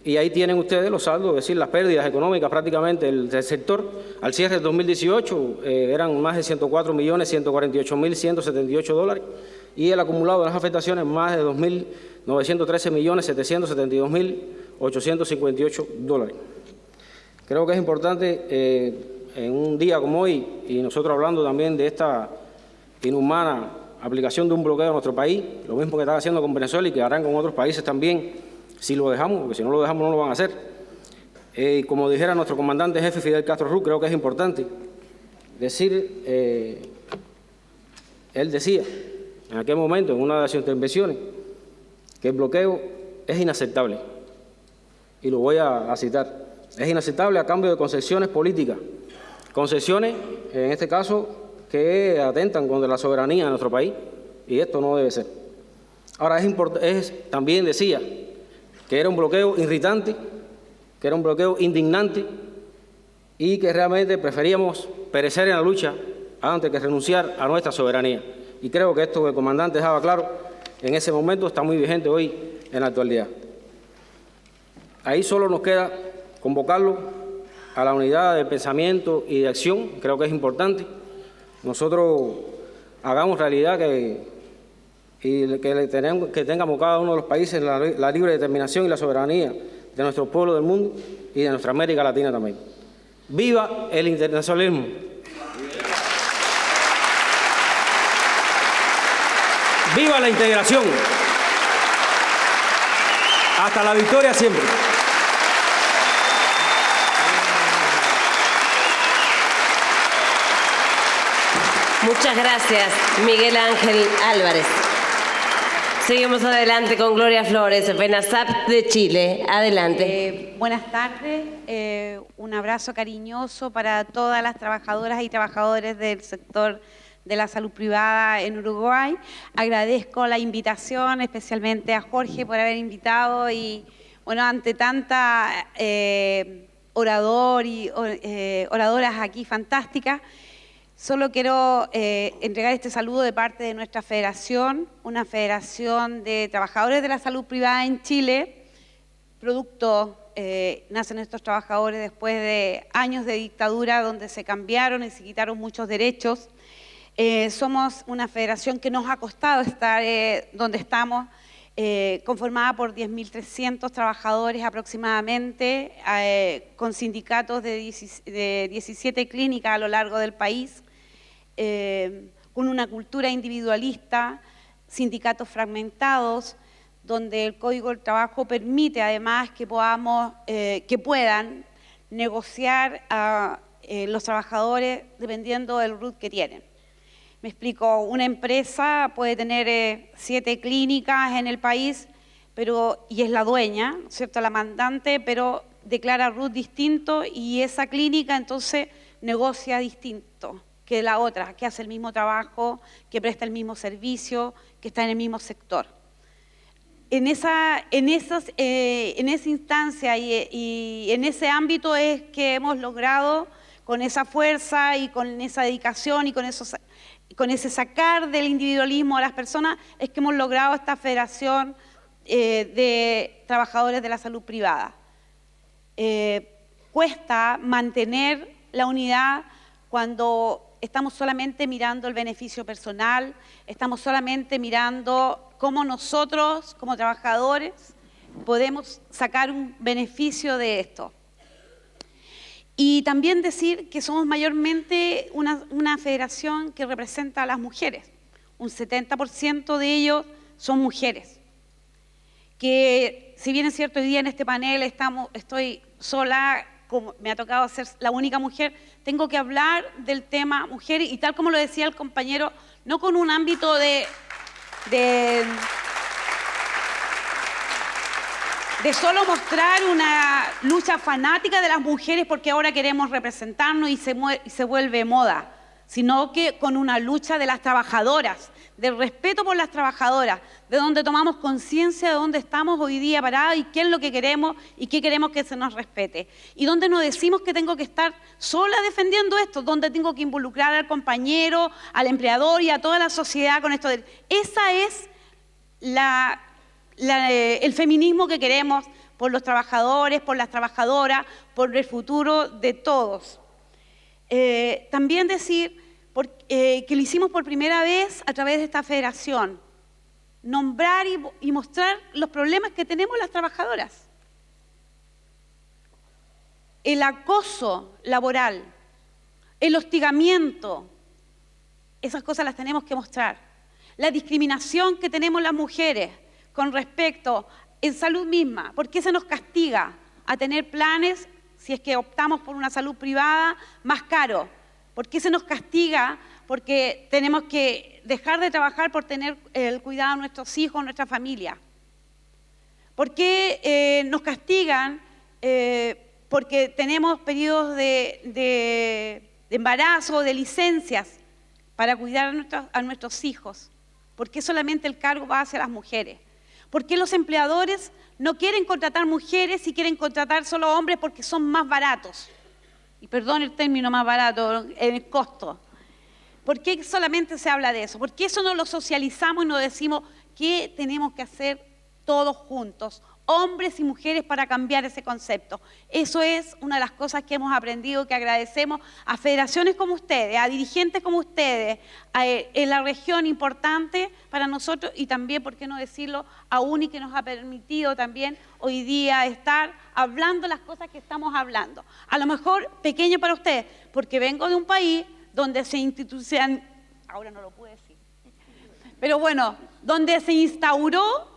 Y ahí tienen ustedes los saldos, es decir, las pérdidas económicas prácticamente del sector. Al cierre del 2018 eran más de 104.148.178 dólares y el acumulado de las afectaciones más de 2.913.772.858 dólares. Creo que es importante en un día como hoy, y nosotros hablando también de esta inhumana aplicación de un bloqueo a nuestro país, lo mismo que están haciendo con Venezuela y que harán con otros países también, si lo dejamos, porque si no lo dejamos no lo van a hacer. Como dijera nuestro comandante jefe Fidel Castro Ruz, creo que es importante decir, él decía en aquel momento, en una de sus intervenciones, que el bloqueo es inaceptable. Y lo voy a citar. Es inaceptable a cambio de concesiones políticas. Concesiones, en este caso, que atentan contra la soberanía de nuestro país. Y esto no debe ser. Ahora, también decía que era un bloqueo irritante, que era un bloqueo indignante y que realmente preferíamos perecer en la lucha antes que renunciar a nuestra soberanía. Y creo que esto que el comandante dejaba claro en ese momento está muy vigente hoy en la actualidad. Ahí solo nos queda convocarlo a la unidad de pensamiento y de acción, creo que es importante. Nosotros hagamos realidad que tengamos cada uno de los países la libre determinación y la soberanía de nuestro pueblo del mundo y de nuestra América Latina también. ¡Viva el internacionalismo! ¡Viva la integración! Hasta la victoria siempre. Muchas gracias, Miguel Ángel Álvarez. Seguimos adelante con Gloria Flores, FENASAP de Chile. Adelante. Buenas tardes. Un abrazo cariñoso para todas las trabajadoras y trabajadores del sector de la salud privada en Uruguay. Agradezco la invitación, especialmente a Jorge por haber invitado y, bueno, ante tanta oradoras aquí fantásticas, solo quiero entregar este saludo de parte de nuestra federación, una federación de trabajadores de la salud privada en Chile. Nacen estos trabajadores después de años de dictadura donde se cambiaron y se quitaron muchos derechos. Somos una federación que nos ha costado estar donde estamos, conformada por 10.300 trabajadores aproximadamente, con sindicatos de 17 clínicas a lo largo del país, con una cultura individualista, sindicatos fragmentados, donde el Código del Trabajo permite además que puedan negociar a los trabajadores dependiendo del RUT que tienen. Me explico, una empresa puede tener 7 clínicas en el país, y es la dueña, ¿cierto?, la mandante, pero declara RUT distinto y esa clínica entonces negocia distinto que la otra, que hace el mismo trabajo, que presta el mismo servicio, que está en el mismo sector. En esa instancia y en ese ámbito es que hemos logrado, con esa fuerza y con esa dedicación y con ese sacar del individualismo a las personas, es que hemos logrado esta federación de trabajadores de la salud privada. Cuesta mantener la unidad cuando estamos solamente mirando el beneficio personal, estamos solamente mirando cómo nosotros, como trabajadores, podemos sacar un beneficio de esto. Y también decir que somos mayormente una federación que representa a las mujeres. Un 70% de ellos son mujeres. Que si bien es cierto, hoy día en este panel estoy sola, como me ha tocado ser la única mujer, tengo que hablar del tema mujer y tal como lo decía el compañero, no con un ámbito de solo mostrar una lucha fanática de las mujeres porque ahora queremos representarnos y se vuelve moda, sino que con una lucha de las trabajadoras, del respeto por las trabajadoras, de donde tomamos conciencia de dónde estamos hoy día parados y qué es lo que queremos y qué queremos que se nos respete. Y donde no decimos que tengo que estar sola defendiendo esto, donde tengo que involucrar al compañero, al empleador y a toda la sociedad con esto. Esa es el feminismo que queremos por los trabajadores, por las trabajadoras, por el futuro de todos. También decir que lo hicimos por primera vez a través de esta federación, nombrar y mostrar los problemas que tenemos las trabajadoras. El acoso laboral, el hostigamiento, esas cosas las tenemos que mostrar. La discriminación que tenemos las mujeres con respecto en salud misma. ¿Por qué se nos castiga a tener planes, si es que optamos por una salud privada, más caro? ¿Por qué se nos castiga? Porque tenemos que dejar de trabajar por tener el cuidado de nuestros hijos, nuestra familia. ¿Por qué nos castigan? Porque tenemos periodos de embarazo, de licencias para cuidar a nuestros hijos. ¿Por qué solamente el cargo va hacia las mujeres? ¿Por qué los empleadores no quieren contratar mujeres y quieren contratar solo hombres porque son más baratos? Y perdón el término más barato, en el costo. ¿Por qué solamente se habla de eso? ¿Por qué eso no lo socializamos y no decimos qué tenemos que hacer todos juntos, hombres y mujeres, para cambiar ese concepto? Eso es una de las cosas que hemos aprendido, que agradecemos a federaciones como ustedes, a dirigentes como ustedes, en la región importante para nosotros, y también, ¿por qué no decirlo?, a UNI, que nos ha permitido también hoy día estar hablando las cosas que estamos hablando. A lo mejor pequeño para ustedes, porque vengo de un país donde se ahora no lo puedo decir, pero bueno, donde se instauró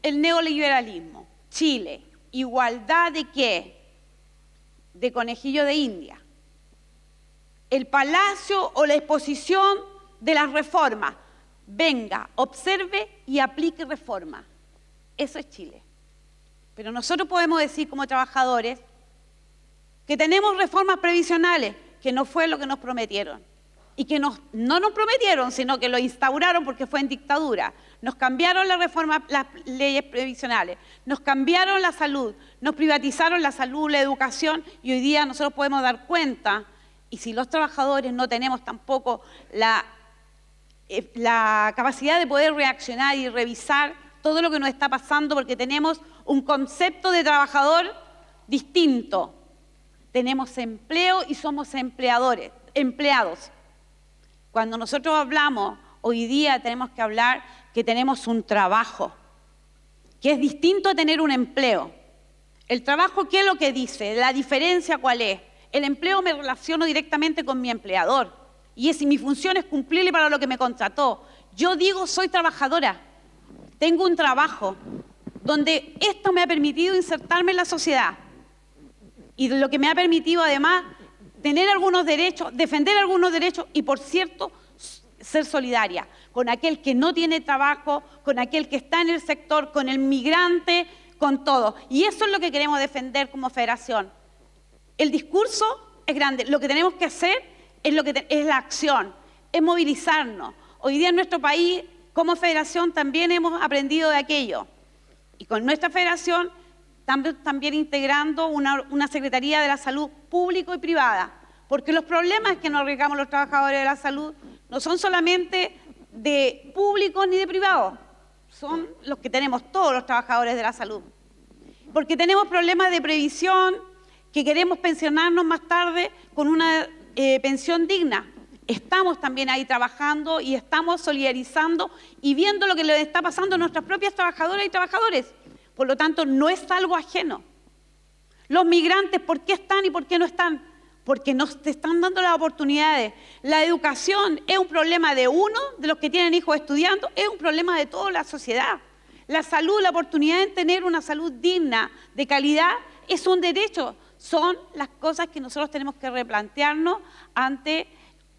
el neoliberalismo. Chile, igualdad de qué? De conejillo de India. El palacio o la exposición de las reformas. Venga, observe y aplique reforma. Eso es Chile. Pero nosotros podemos decir como trabajadores que tenemos reformas previsionales, que no fue lo que nos prometieron. Y que no nos prometieron, sino que lo instauraron porque fue en dictadura. Nos cambiaron las leyes previsionales, nos cambiaron la salud, nos privatizaron la salud, la educación, y hoy día nosotros podemos dar cuenta, y si los trabajadores no tenemos tampoco la capacidad de poder reaccionar y revisar todo lo que nos está pasando, porque tenemos un concepto de trabajador distinto. Tenemos empleo y somos empleados. Cuando nosotros hablamos, hoy día tenemos que hablar que tenemos un trabajo, que es distinto a tener un empleo. El trabajo, ¿qué es lo que dice? La diferencia, ¿cuál es? El empleo me relaciono directamente con mi empleador, y mi función es cumplirle para lo que me contrató. Yo digo, soy trabajadora, tengo un trabajo, donde esto me ha permitido insertarme en la sociedad, y lo que me ha permitido además tener algunos derechos, defender algunos derechos y, por cierto, ser solidaria con aquel que no tiene trabajo, con aquel que está en el sector, con el migrante, con todo. Y eso es lo que queremos defender como federación. El discurso es grande, lo que tenemos que hacer es la acción, es movilizarnos. Hoy día en nuestro país, como federación, también hemos aprendido de aquello. Y con nuestra federación, también integrando una Secretaría de la Salud público y privada, porque los problemas que nos arriesgamos los trabajadores de la salud no son solamente de públicos ni de privados, son los que tenemos todos los trabajadores de la salud. Porque tenemos problemas de previsión, que queremos pensionarnos más tarde con una pensión digna. Estamos también ahí trabajando y estamos solidarizando y viendo lo que le está pasando a nuestras propias trabajadoras y trabajadores. Por lo tanto, no es algo ajeno. Los migrantes, ¿por qué están y por qué no están? Porque no te están dando las oportunidades. La educación es un problema de uno, de los que tienen hijos estudiando, es un problema de toda la sociedad. La salud, la oportunidad de tener una salud digna, de calidad, es un derecho. Son las cosas que nosotros tenemos que replantearnos ante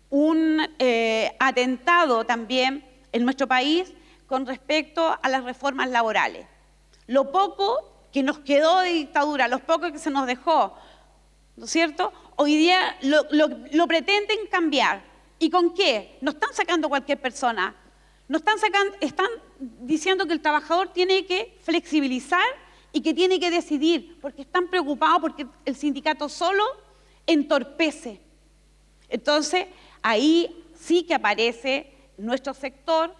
un atentado también en nuestro país con respecto a las reformas laborales. Lo poco que nos quedó de dictadura, lo poco que se nos dejó, ¿no es cierto? Hoy día lo pretenden cambiar. ¿Y con qué? No están sacando cualquier persona. Están diciendo que el trabajador tiene que flexibilizar y que tiene que decidir, porque están preocupados porque el sindicato solo entorpece. Entonces, ahí sí que aparece nuestro sector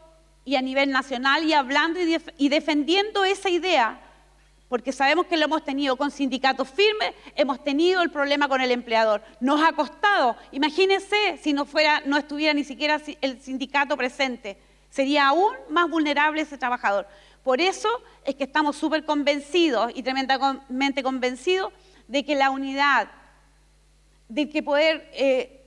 y a nivel nacional y hablando y defendiendo esa idea, porque sabemos que lo hemos tenido con sindicatos firmes, hemos tenido el problema con el empleador. Nos ha costado, imagínense si no estuviera ni siquiera el sindicato presente, sería aún más vulnerable ese trabajador. Por eso es que estamos súper convencidos y tremendamente convencidos de que la unidad, de que poder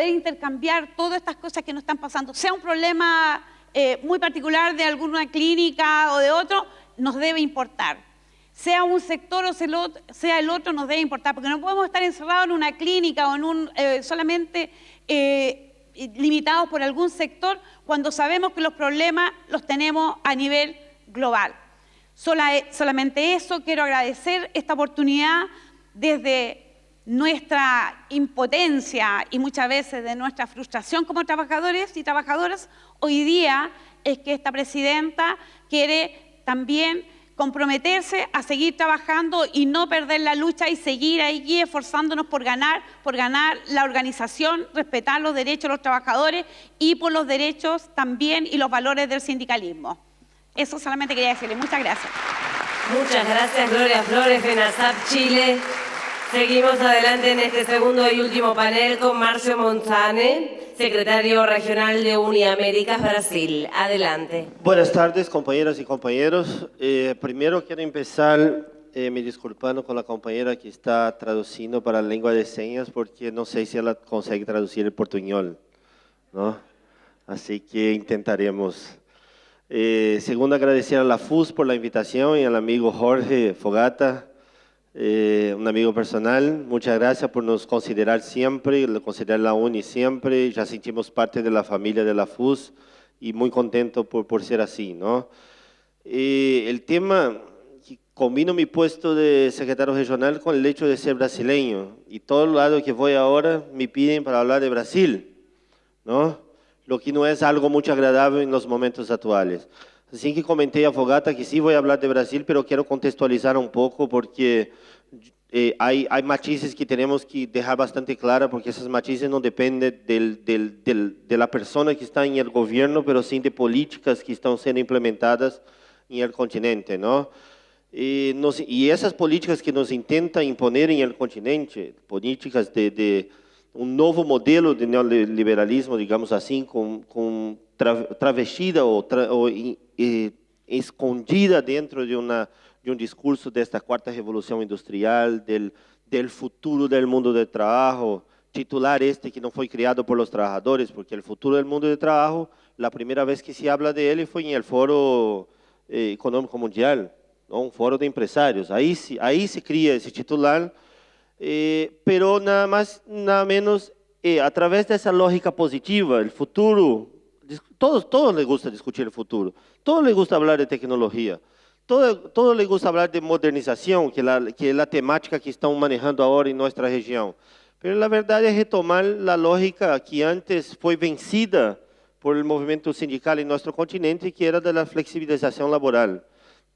intercambiar todas estas cosas que nos están pasando, sea un problema muy particular de alguna clínica o de otro, nos debe importar. Sea un sector o sea el otro, nos debe importar, porque no podemos estar encerrados en una clínica o en solamente limitados por algún sector cuando sabemos que los problemas los tenemos a nivel global. Solamente eso, quiero agradecer esta oportunidad desde nuestra impotencia y muchas veces de nuestra frustración como trabajadores y trabajadoras. Hoy día es que esta presidenta quiere también comprometerse a seguir trabajando y no perder la lucha y seguir ahí esforzándonos por ganar la organización, respetar los derechos de los trabajadores y por los derechos también y los valores del sindicalismo. Eso solamente quería decirle. Muchas gracias. Muchas gracias, Gloria Flores, FENASAP Chile. Seguimos adelante en este segundo y último panel con Márcio Monzane, secretario regional de Uniaméricas Brasil. Adelante. Buenas tardes, compañeras y compañeros. Primero quiero empezar me disculpando con la compañera que está traduciendo para la lengua de señas porque no sé si ella consegue traducir el portuñol, ¿no? Así que intentaremos. Segundo, agradecer a la FUS por la invitación y al amigo Jorge Fogata, un amigo personal. Muchas gracias por nos considerar siempre, considerar la UNI siempre. Ya sentimos parte de la familia de la FUS y muy contento por ser así, ¿no? El tema, combino mi puesto de secretario regional con el hecho de ser brasileño. Y todo lado que voy ahora me piden para hablar de Brasil, ¿no? Lo que no es algo muy agradable en los momentos actuales. Así que comenté a Fogata que sí voy a hablar de Brasil, pero quiero contextualizar un poco porque hay matices que tenemos que dejar bastante clara, porque esas matices no dependen de la persona que está en el gobierno, pero sí de políticas que están siendo implementadas en el continente, ¿no? Y esas políticas que nos intentan imponer en el continente, políticas de un nuevo modelo de neoliberalismo, digamos así, con travestida o escondida dentro de un discurso de esta cuarta revolución industrial, del futuro del mundo del trabajo, titular que no fue creado por los trabajadores, porque el futuro del mundo del trabajo, la primera vez que se habla de él fue en el Foro Económico Mundial, ¿no? Un foro de empresarios. Ahí se cría ese titular, pero nada más, nada menos, a través de esa lógica positiva, el futuro, todos les gusta discutir el futuro, todos les gusta hablar de tecnología, todos les gusta hablar de modernización, que es la temática que están manejando ahora en nuestra región. Pero la verdad es retomar la lógica que antes fue vencida por el movimiento sindical en nuestro continente, que era de la flexibilización laboral.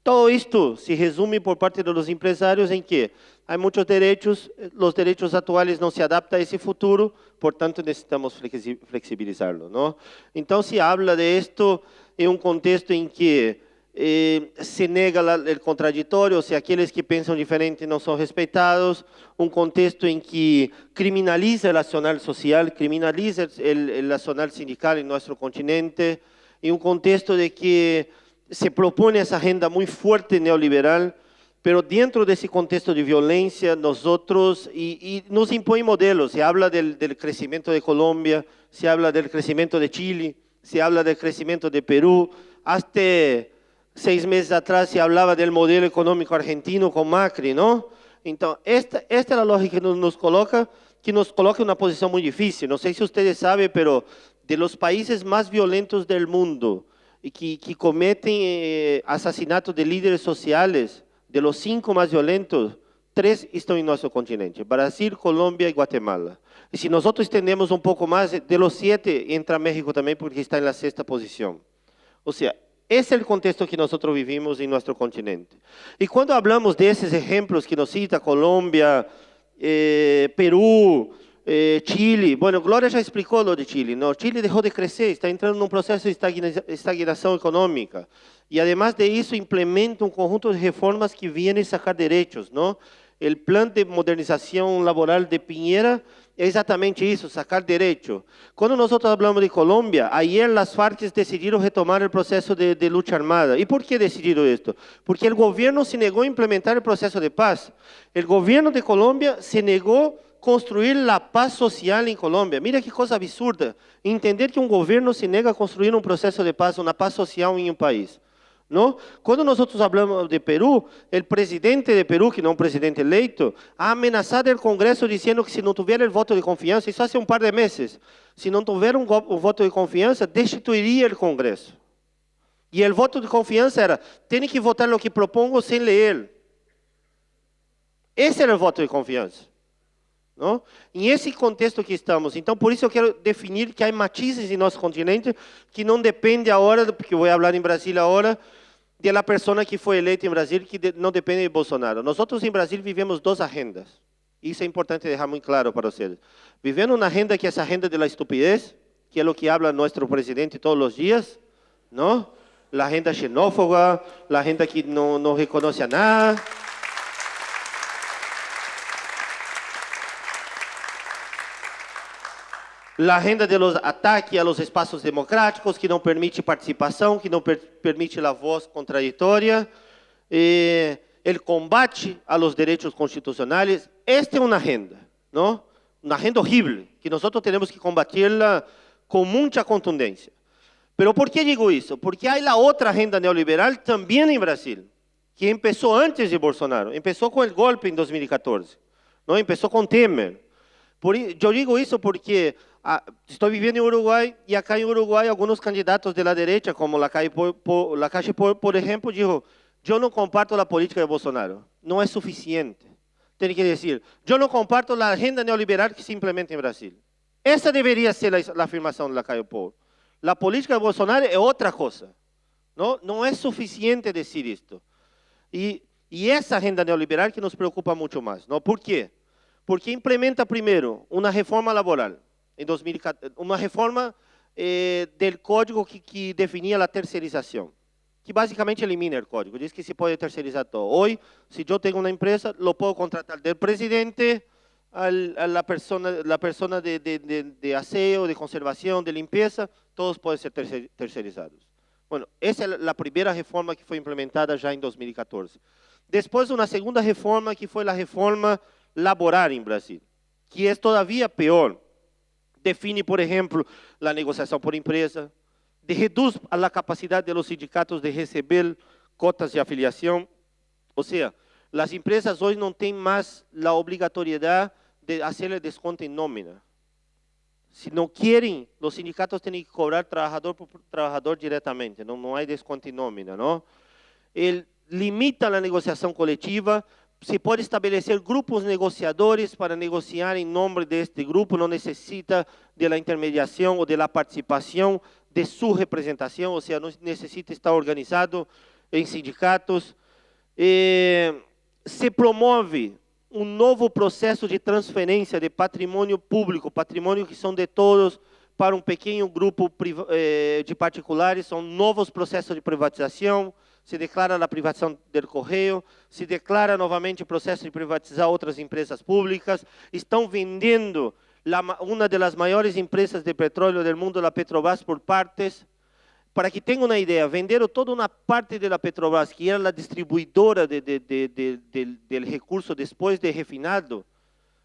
Todo esto se resume por parte de los empresarios en que hay muchos derechos, los derechos actuales no se adaptan a ese futuro, por tanto necesitamos flexibilizarlo, ¿no? Entonces se habla de esto en un contexto en que se nega el contradictorio, o sea, aquellos que piensan diferente no son respetados, un contexto en que criminaliza el accionar social, criminaliza el accionar sindical en nuestro continente, y un contexto de que se propone esa agenda muy fuerte neoliberal, pero dentro de ese contexto de violencia nosotros, y nos impone modelos, se habla del crecimiento de Colombia, se habla del crecimiento de Chile, se habla del crecimiento de Perú, hasta 6 meses atrás se hablaba del modelo económico argentino con Macri, ¿no? Entonces, esta es la lógica que nos coloca en una posición muy difícil. No sé si ustedes saben, pero de los países más violentos del mundo, y que cometen asesinatos de líderes sociales, de los 5 más violentos, 3 están en nuestro continente, Brasil, Colombia y Guatemala. Y si nosotros extendemos un poco más, de los 7 entra México también porque está en la 6ª posición. O sea, ese es el contexto que nosotros vivimos en nuestro continente. Y cuando hablamos de esos ejemplos que nos cita Colombia, Perú, Chile, bueno, Glória já explicou lo de Chile, ¿no? Chile dejó de crecer, está entrando en un proceso de estagnación económica. Y además de eso, implementa un conjunto de reformas que vienen a sacar derechos, ¿no? El plan de modernización laboral de Piñera es exactamente eso, sacar derecho. Cuando nosotros hablamos de Colombia, ayer las FARC decidieron retomar el proceso de lucha armada. ¿Y por qué decidieron esto? Porque el gobierno se negó a implementar el proceso de paz. El gobierno de Colombia se negó a construir la paz social en Colombia. Mira qué cosa absurda, entender que un gobierno se nega a construir un proceso de paz, una paz social en un país. ¿No? Cuando nosotros hablamos de Perú, el presidente de Perú, que no es un presidente electo, ha amenazado el Congreso diciendo que si no tuviera el voto de confianza, eso hace un par de meses, si no tuviera un voto de confianza, destituiría el Congreso. Y el voto de confianza era, tiene que votar lo que propongo sin leer. Ese era el voto de confianza. ¿No? En ese contexto que estamos, então por isso eu quero definir que há matizes em nosso continente que não depende agora, porque vou falar em Brasília agora, de la persona que foi eleita em Brasília, que não depende de Bolsonaro. Nós em Brasília vivemos duas agendas, isso é importante deixar muito claro para vocês. Vivendo uma agenda que é essa agenda da estupidez, que é o que habla nosso presidente todos os dias, não? A agenda xenófoba, a agenda que não reconhece a nada. A agenda de los ataques a los espaços democráticos, que não permite participação, que não permite a voz contraditória, o combate a los direitos constitucionais. Esta é uma agenda, não? Uma agenda horrível, que nós temos que combaterla com muita contundência. Pero por que digo isso? Porque há a outra agenda neoliberal também em Brasil, que começou antes de Bolsonaro, começou com o golpe em 2014, não? Começou com Temer. Eu digo isso porque estou vivendo em Uruguai e acá em Uruguai alguns candidatos de la derecha, como Lacalle, por exemplo, dijo, eu não comparto a política de Bolsonaro, não é suficiente. Tem que dizer, eu não comparto a agenda neoliberal que se implementa em Brasil. Essa deveria ser a afirmação de Lacalle Pou. A política de Bolsonaro é outra coisa. Não é suficiente dizer isto. E essa agenda neoliberal que nos preocupa muito mais. Não? Por quê? Porque implementa primeiro uma reforma laboral, em 2014, uma reforma do código que definia a terceirização, que basicamente elimina o código, diz que se pode terceirizar todo. Hoje, se eu tenho uma empresa, lo puedo contratar del presidente a la persona de aseo, de conservação, de limpeza, todos podem ser terceirizados. Bueno, essa é a primeira reforma que foi implementada já em 2014. Depois, uma segunda reforma, que foi a reforma laboral em Brasil, que é todavia pior. Define, por exemplo, a negociação por empresa, reduz a capacidade dos sindicatos de receber cotas de afiliação. Ou seja, as empresas hoje não têm mais a obrigatoriedade de fazer desconto em nómina. Se não querem, os sindicatos têm que cobrar trabalhador por trabalhador diretamente, não há desconto em nómina. Não? Ele limita a negociação coletiva. Se pode estabelecer grupos negociadores para negociar em nome deste grupo, não necessita da intermediação ou da participação de sua representação, ou seja, não necessita estar organizado em sindicatos. Se promove um novo processo de transferência de patrimônio público, patrimônio que são de todos, para um pequeno grupo de particulares, são novos processos de privatização. Se declara a privatização do Correio, se declara novamente o processo de privatizar outras empresas públicas, estão vendendo uma das maiores empresas de petróleo do mundo, a Petrobras, por partes. Para que tenham uma ideia, venderam toda uma parte da Petrobras, que era a distribuidora do recurso depois de refinado,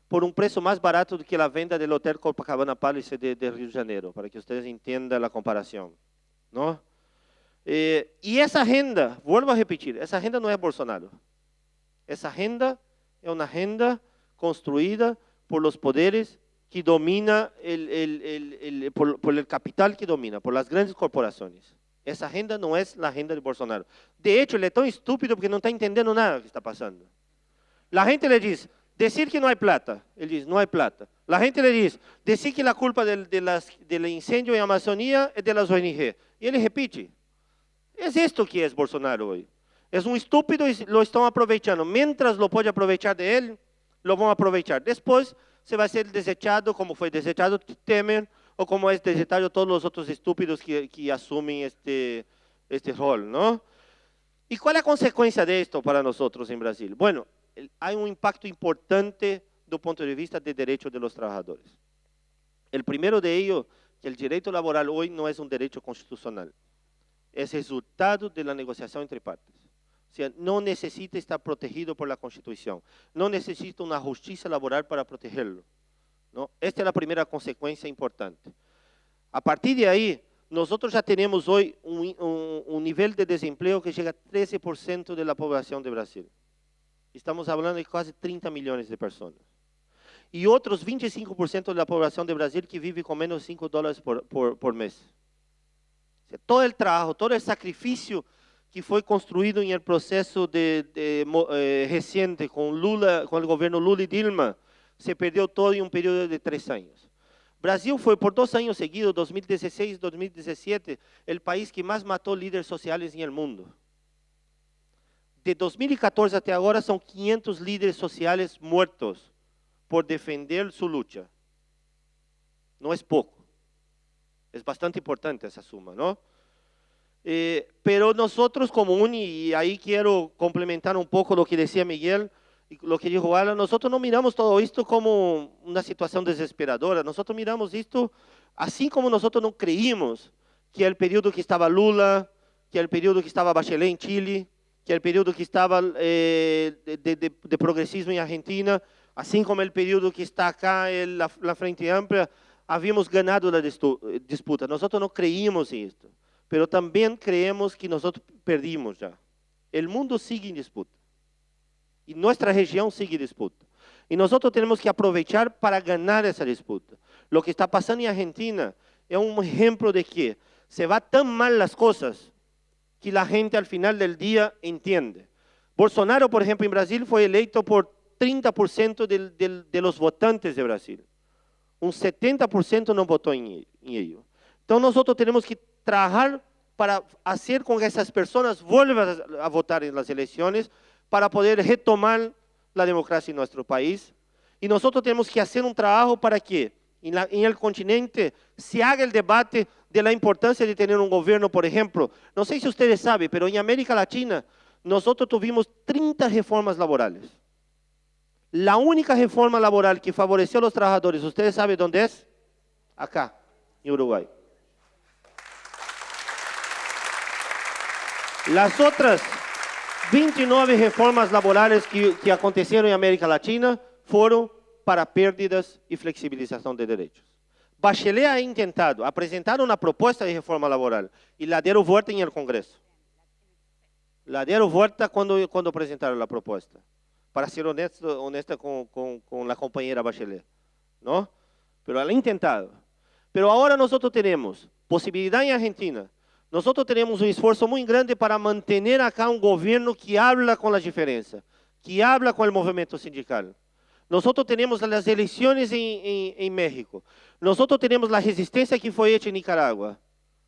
por um preço mais barato do que a venda do Hotel Copacabana Palace de Rio de Janeiro, para que vocês entendam a comparação. Não? E essa agenda, volto a repetir, essa agenda não é Bolsonaro. Essa agenda é uma agenda construída por os poderes que domina, por el capital que domina, por las grandes corporações. Essa agenda não é a agenda de Bolsonaro. De hecho, ele é tão estúpido porque não está entendendo nada do que está passando. A gente le diz, decir que não há plata. Ele diz, não há plata. A gente le diz, decir que a culpa do incêndio em Amazônia é das ONG. E ele repite. É isto que é Bolsonaro hoje. É um estúpido e lo estão aproveitando. Mientras lo pode aproveitar de ele, lo vão aproveitar. Depois, se va a ser desechado como fue desechado Temer o como es desechado todos los otros estúpidos que asumen este rol, ¿no? ¿Y cuál es la consecuencia de esto para nosotros en Brasil? Bueno, hay un impacto importante do punto de vista de derechos de los trabajadores. El primero de ellos, que el derecho laboral hoy no es un derecho constitucional, es resultado de la negociación entre partes. O sea, no necesita estar protegido por la Constitución, no necesita una justicia laboral para protegerlo, ¿no? Esta es la primera consecuencia importante. A partir de ahí, nosotros ya tenemos hoy un nivel de desempleo que llega a 13% de la población de Brasil. Estamos hablando de casi 30 millones de personas. Y otros 25% de la población de Brasil que vive con menos de $5 por mes. O sea, todo el trabajo, todo el sacrificio que fue construido en el proceso reciente con el gobierno Lula y Dilma, se perdió todo en un periodo de 3 años. Brasil fue por 2 años seguidos, 2016 y 2017, el país que más mató líderes sociales en el mundo. De 2014 hasta ahora son 500 líderes sociales muertos por defender su lucha. No es poco, es bastante importante esa suma, ¿no? Pero nosotros como y ahí quiero complementar un poco lo que decía Miguel, y lo que dijo Alan, nosotros no miramos todo esto como una situación desesperadora, nosotros miramos esto así como nosotros no creímos que el periodo que estaba Lula, que el periodo que estaba Bachelet en Chile, que el periodo que estaba de progresismo en Argentina, así como el periodo que está acá en la Frente Amplia, habíamos ganado la disputa. Nosotros no creímos en esto, pero también creemos que nosotros perdimos ya. El mundo sigue en disputa. Y nuestra región sigue en disputa. Y nosotros tenemos que aprovechar para ganar esa disputa. Lo que está pasando en Argentina es un ejemplo de que se va tan mal las cosas que la gente al final del día entiende. Bolsonaro, por ejemplo, en Brasil fue electo por 30% de los votantes de Brasil. Un 70% no votó en ello. Entonces nosotros tenemos que trabajar para hacer con que esas personas vuelvan a votar en las elecciones para poder retomar la democracia en nuestro país. Y nosotros tenemos que hacer un trabajo para que en el continente se haga el debate de la importancia de tener un gobierno, por ejemplo. No sé si ustedes saben, pero en América Latina nosotros tuvimos 30 reformas laborales. La única reforma laboral que favoreció a los trabajadores, ¿ustedes saben dónde es? Acá, en Uruguay. Las otras 29 reformas laborales que acontecieron en América Latina fueron para pérdidas y flexibilización de derechos. Bachelet ha intentado presentar una propuesta de reforma laboral y la dieron vuelta en el Congreso. La dieron vuelta cuando presentaron la propuesta. Para ser honesta con la compañera Bachelet, ¿no? Pero la ha intentado. Pero ahora nosotros tenemos posibilidad en Argentina. Nosotros tenemos un esfuerzo muy grande para mantener acá un gobierno que habla con la diferencia, que habla con el movimiento sindical. Nosotros tenemos las elecciones en México. Nosotros tenemos la resistencia que fue hecha en Nicaragua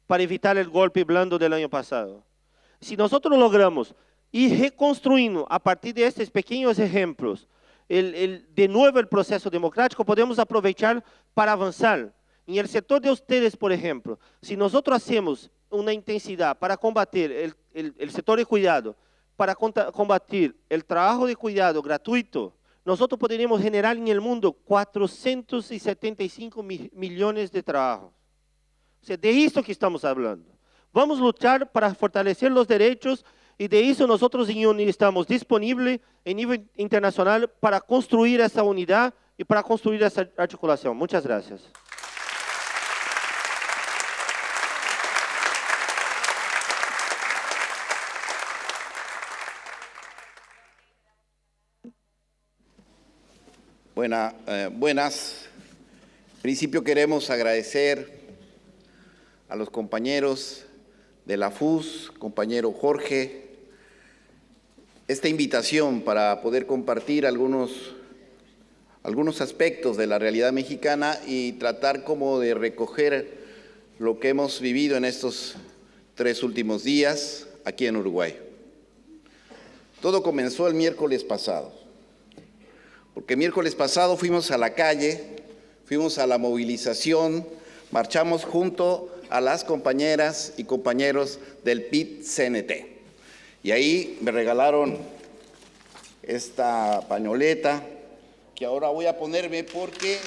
para evitar el golpe blando del año pasado. Si nosotros logramos ir reconstruyendo a partir de estos pequeños ejemplos, de nuevo el proceso democrático, podemos aprovechar para avanzar. En el sector de ustedes, por ejemplo, si nosotros hacemos una intensidad para combatir el sector de cuidado, para combatir el trabajo de cuidado gratuito, nosotros podríamos generar en el mundo 475 millones de trabajos. O sea, de esto que estamos hablando. Vamos a luchar para fortalecer los derechos y de eso nosotros en UNI estamos disponibles en nivel internacional para construir esa unidad y para construir esa articulación. Muchas gracias. Buenas. En principio queremos agradecer a los compañeros de la FUS, compañero Jorge, esta invitación para poder compartir algunos aspectos de la realidad mexicana y tratar como de recoger lo que hemos vivido en estos 3 últimos días aquí en Uruguay. Todo comenzó el miércoles pasado, porque miércoles pasado fuimos a la calle, fuimos a la movilización, marchamos junto a las compañeras y compañeros del PIT-CNT. Y ahí me regalaron esta pañoleta que ahora voy a ponerme porque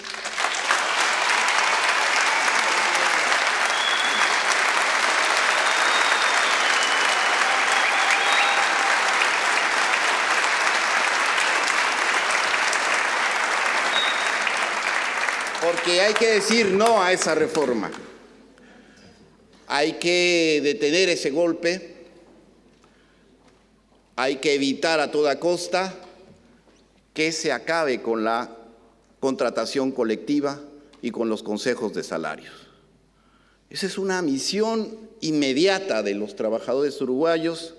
hay que decir no a esa reforma. Hay que detener ese golpe, hay que evitar a toda costa que se acabe con la contratación colectiva y con los consejos de salarios. Esa es una misión inmediata de los trabajadores uruguayos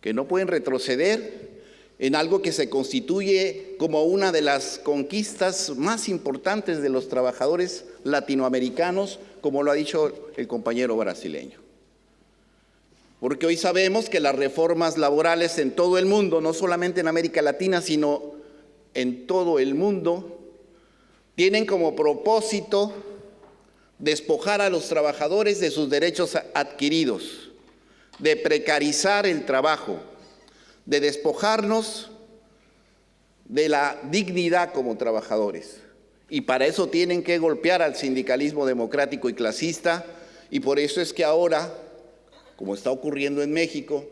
que no pueden retroceder en algo que se constituye como una de las conquistas más importantes de los trabajadores latinoamericanos, como lo ha dicho el compañero brasileño. Porque hoy sabemos que las reformas laborales en todo el mundo, no solamente en América Latina, sino en todo el mundo, tienen como propósito despojar a los trabajadores de sus derechos adquiridos, de precarizar el trabajo, de despojarnos de la dignidad como trabajadores. Y para eso tienen que golpear al sindicalismo democrático y clasista, y por eso es que ahora, como está ocurriendo en México,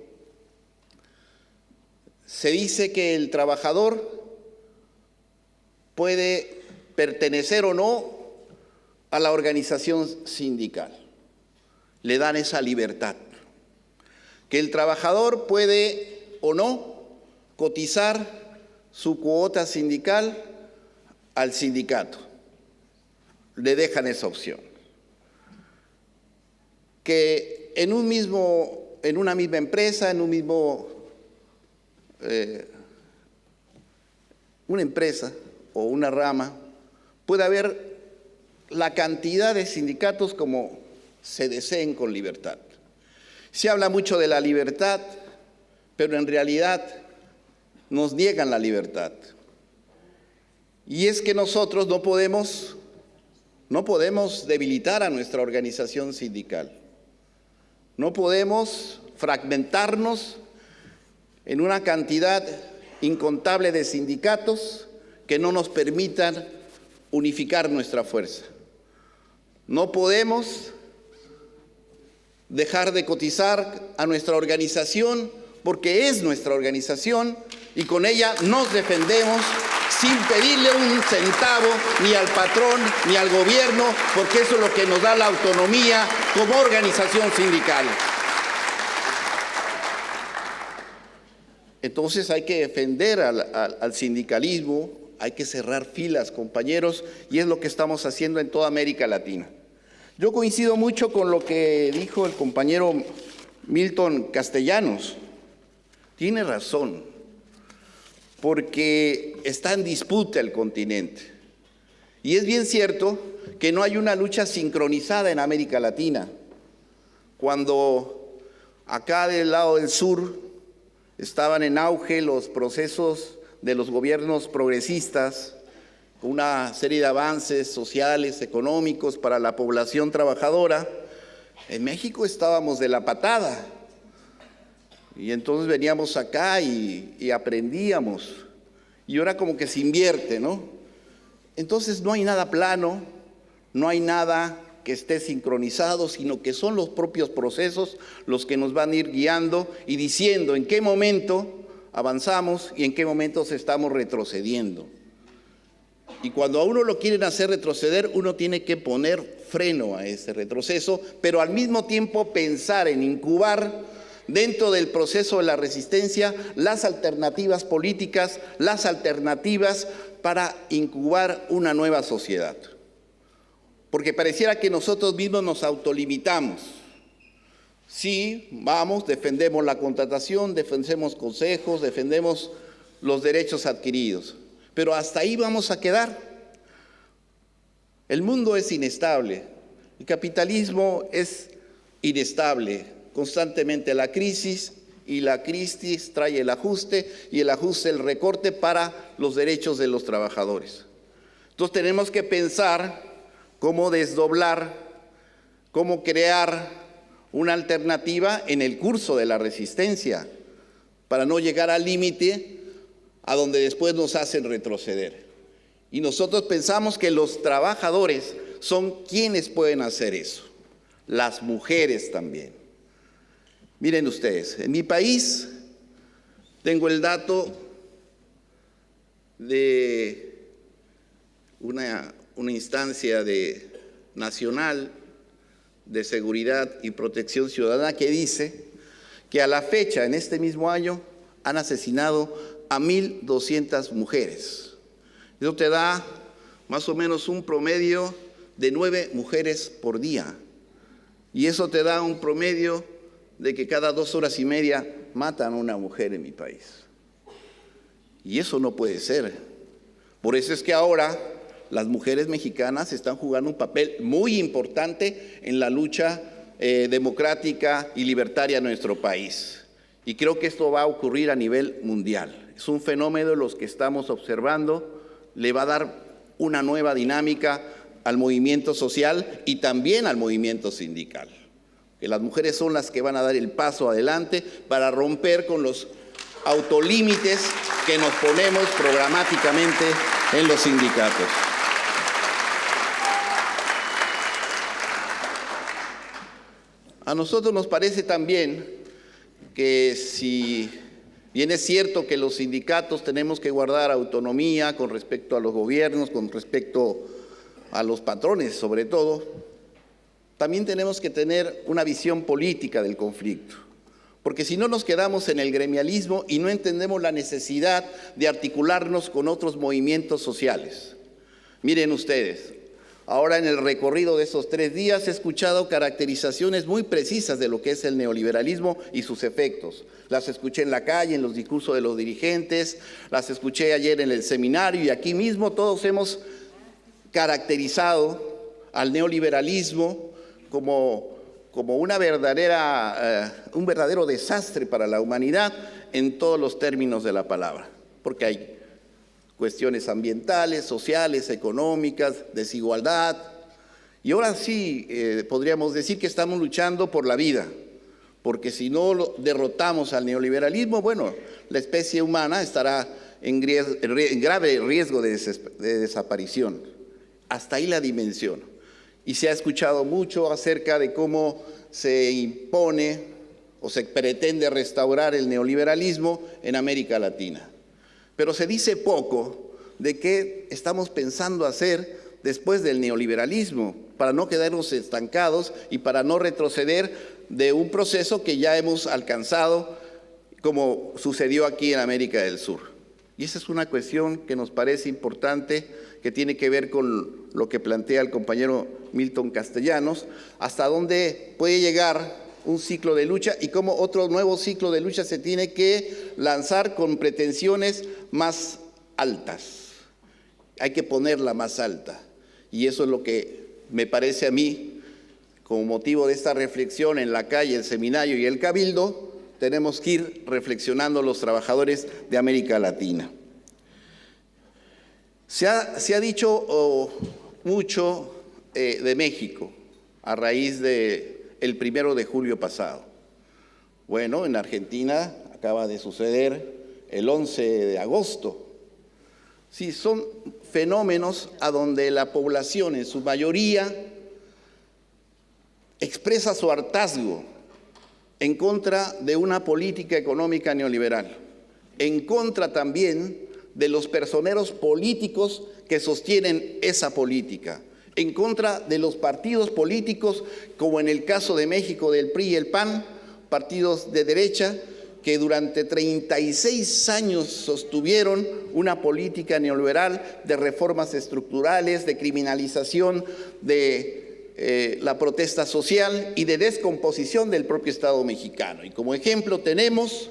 se dice que el trabajador puede pertenecer o no a la organización sindical. Le dan esa libertad. Que el trabajador puede o no cotizar su cuota sindical al sindicato. Le dejan esa opción. Que en una misma empresa, una empresa o una rama, puede haber la cantidad de sindicatos como se deseen con libertad. Se habla mucho de la libertad, pero en realidad nos niegan la libertad. Y es que nosotros no podemos debilitar a nuestra organización sindical. No podemos fragmentarnos en una cantidad incontable de sindicatos que no nos permitan unificar nuestra fuerza. No podemos dejar de cotizar a nuestra organización porque es nuestra organización y con ella nos defendemos sin pedirle un centavo ni al patrón ni al gobierno, porque eso es lo que nos da la autonomía como organización sindical. Entonces hay que defender al sindicalismo, hay que cerrar filas, compañeros, y es lo que estamos haciendo en toda América Latina. Yo coincido mucho con lo que dijo el compañero Milton Castellanos. Tiene razón, porque está en disputa el continente. Y es bien cierto que no hay una lucha sincronizada en América Latina. Cuando acá del lado del sur estaban en auge los procesos de los gobiernos progresistas, con una serie de avances sociales, económicos para la población trabajadora, en México estábamos de la patada. Y entonces veníamos acá y aprendíamos. Y ahora como que se invierte, ¿no? Entonces no hay nada plano, no hay nada que esté sincronizado, sino que son los propios procesos los que nos van a ir guiando y diciendo en qué momento avanzamos y en qué momentos estamos retrocediendo. Y cuando a uno lo quieren hacer retroceder, uno tiene que poner freno a ese retroceso, pero al mismo tiempo pensar en incubar dentro del proceso de la resistencia las alternativas políticas, las alternativas para incubar una nueva sociedad. Porque pareciera que nosotros mismos nos autolimitamos. Sí, vamos, defendemos la contratación, defendemos consejos, defendemos los derechos adquiridos, pero hasta ahí vamos a quedar. El mundo es inestable, el capitalismo es inestable, constantemente la crisis y la crisis trae el ajuste, y el ajuste el recorte para los derechos de los trabajadores. Entonces tenemos que pensar cómo desdoblar, cómo crear una alternativa en el curso de la resistencia, para no llegar al límite a donde después nos hacen retroceder. Y nosotros pensamos que los trabajadores son quienes pueden hacer eso, las mujeres también. Miren ustedes, en mi país tengo el dato de una instancia nacional de seguridad y protección ciudadana que dice que a la fecha, en este mismo año, han asesinado a 1.200 mujeres. Eso te da más o menos un promedio de 9 mujeres por día. Y eso te da un promedio de que cada 2 horas y media matan a una mujer en mi país. Y eso no puede ser. Por eso es que ahora las mujeres mexicanas están jugando un papel muy importante en la lucha democrática y libertaria de nuestro país. Y creo que esto va a ocurrir a nivel mundial. Es un fenómeno de los que estamos observando, le va a dar una nueva dinámica al movimiento social y también al movimiento sindical. Que las mujeres son las que van a dar el paso adelante para romper con los autolímites que nos ponemos programáticamente en los sindicatos. A nosotros nos parece también que si bien es cierto que los sindicatos tenemos que guardar autonomía con respecto a los gobiernos, con respecto a los patrones sobre todo, también tenemos que tener una visión política del conflicto. Porque si no nos quedamos en el gremialismo y no entendemos la necesidad de articularnos con otros movimientos sociales. Miren ustedes, ahora en el recorrido de esos 3 días he escuchado caracterizaciones muy precisas de lo que es el neoliberalismo y sus efectos. Las escuché en la calle, en los discursos de los dirigentes, las escuché ayer en el seminario y aquí mismo todos hemos caracterizado al neoliberalismo como un verdadero desastre para la humanidad en todos los términos de la palabra, porque hay cuestiones ambientales, sociales, económicas, desigualdad, y ahora sí podríamos decir que estamos luchando por la vida, porque si no derrotamos al neoliberalismo, bueno, la especie humana estará en grave riesgo de desaparición. Hasta ahí la dimensión. Y se ha escuchado mucho acerca de cómo se impone o se pretende restaurar el neoliberalismo en América Latina. Pero se dice poco de qué estamos pensando hacer después del neoliberalismo, para no quedarnos estancados y para no retroceder de un proceso que ya hemos alcanzado, como sucedió aquí en América del Sur. Y esa es una cuestión que nos parece importante, que tiene que ver con lo que plantea el compañero Milton Castellanos, hasta dónde puede llegar un ciclo de lucha y cómo otro nuevo ciclo de lucha se tiene que lanzar con pretensiones más altas. Hay que ponerla más alta. Y eso es lo que me parece a mí, como motivo de esta reflexión en la calle, el seminario y el cabildo, tenemos que ir reflexionando los trabajadores de América Latina. Se ha dicho mucho de México a raíz del 1 de julio pasado. Bueno, en Argentina acaba de suceder el 11 de agosto. Sí, son fenómenos a donde la población en su mayoría expresa su hartazgo en contra de una política económica neoliberal, en contra también de los personeros políticos que sostienen esa política, en contra de los partidos políticos, como en el caso de México del PRI y el PAN, partidos de derecha que durante 36 años sostuvieron una política neoliberal de reformas estructurales, de criminalización de la protesta social y de descomposición del propio Estado mexicano. Y como ejemplo tenemos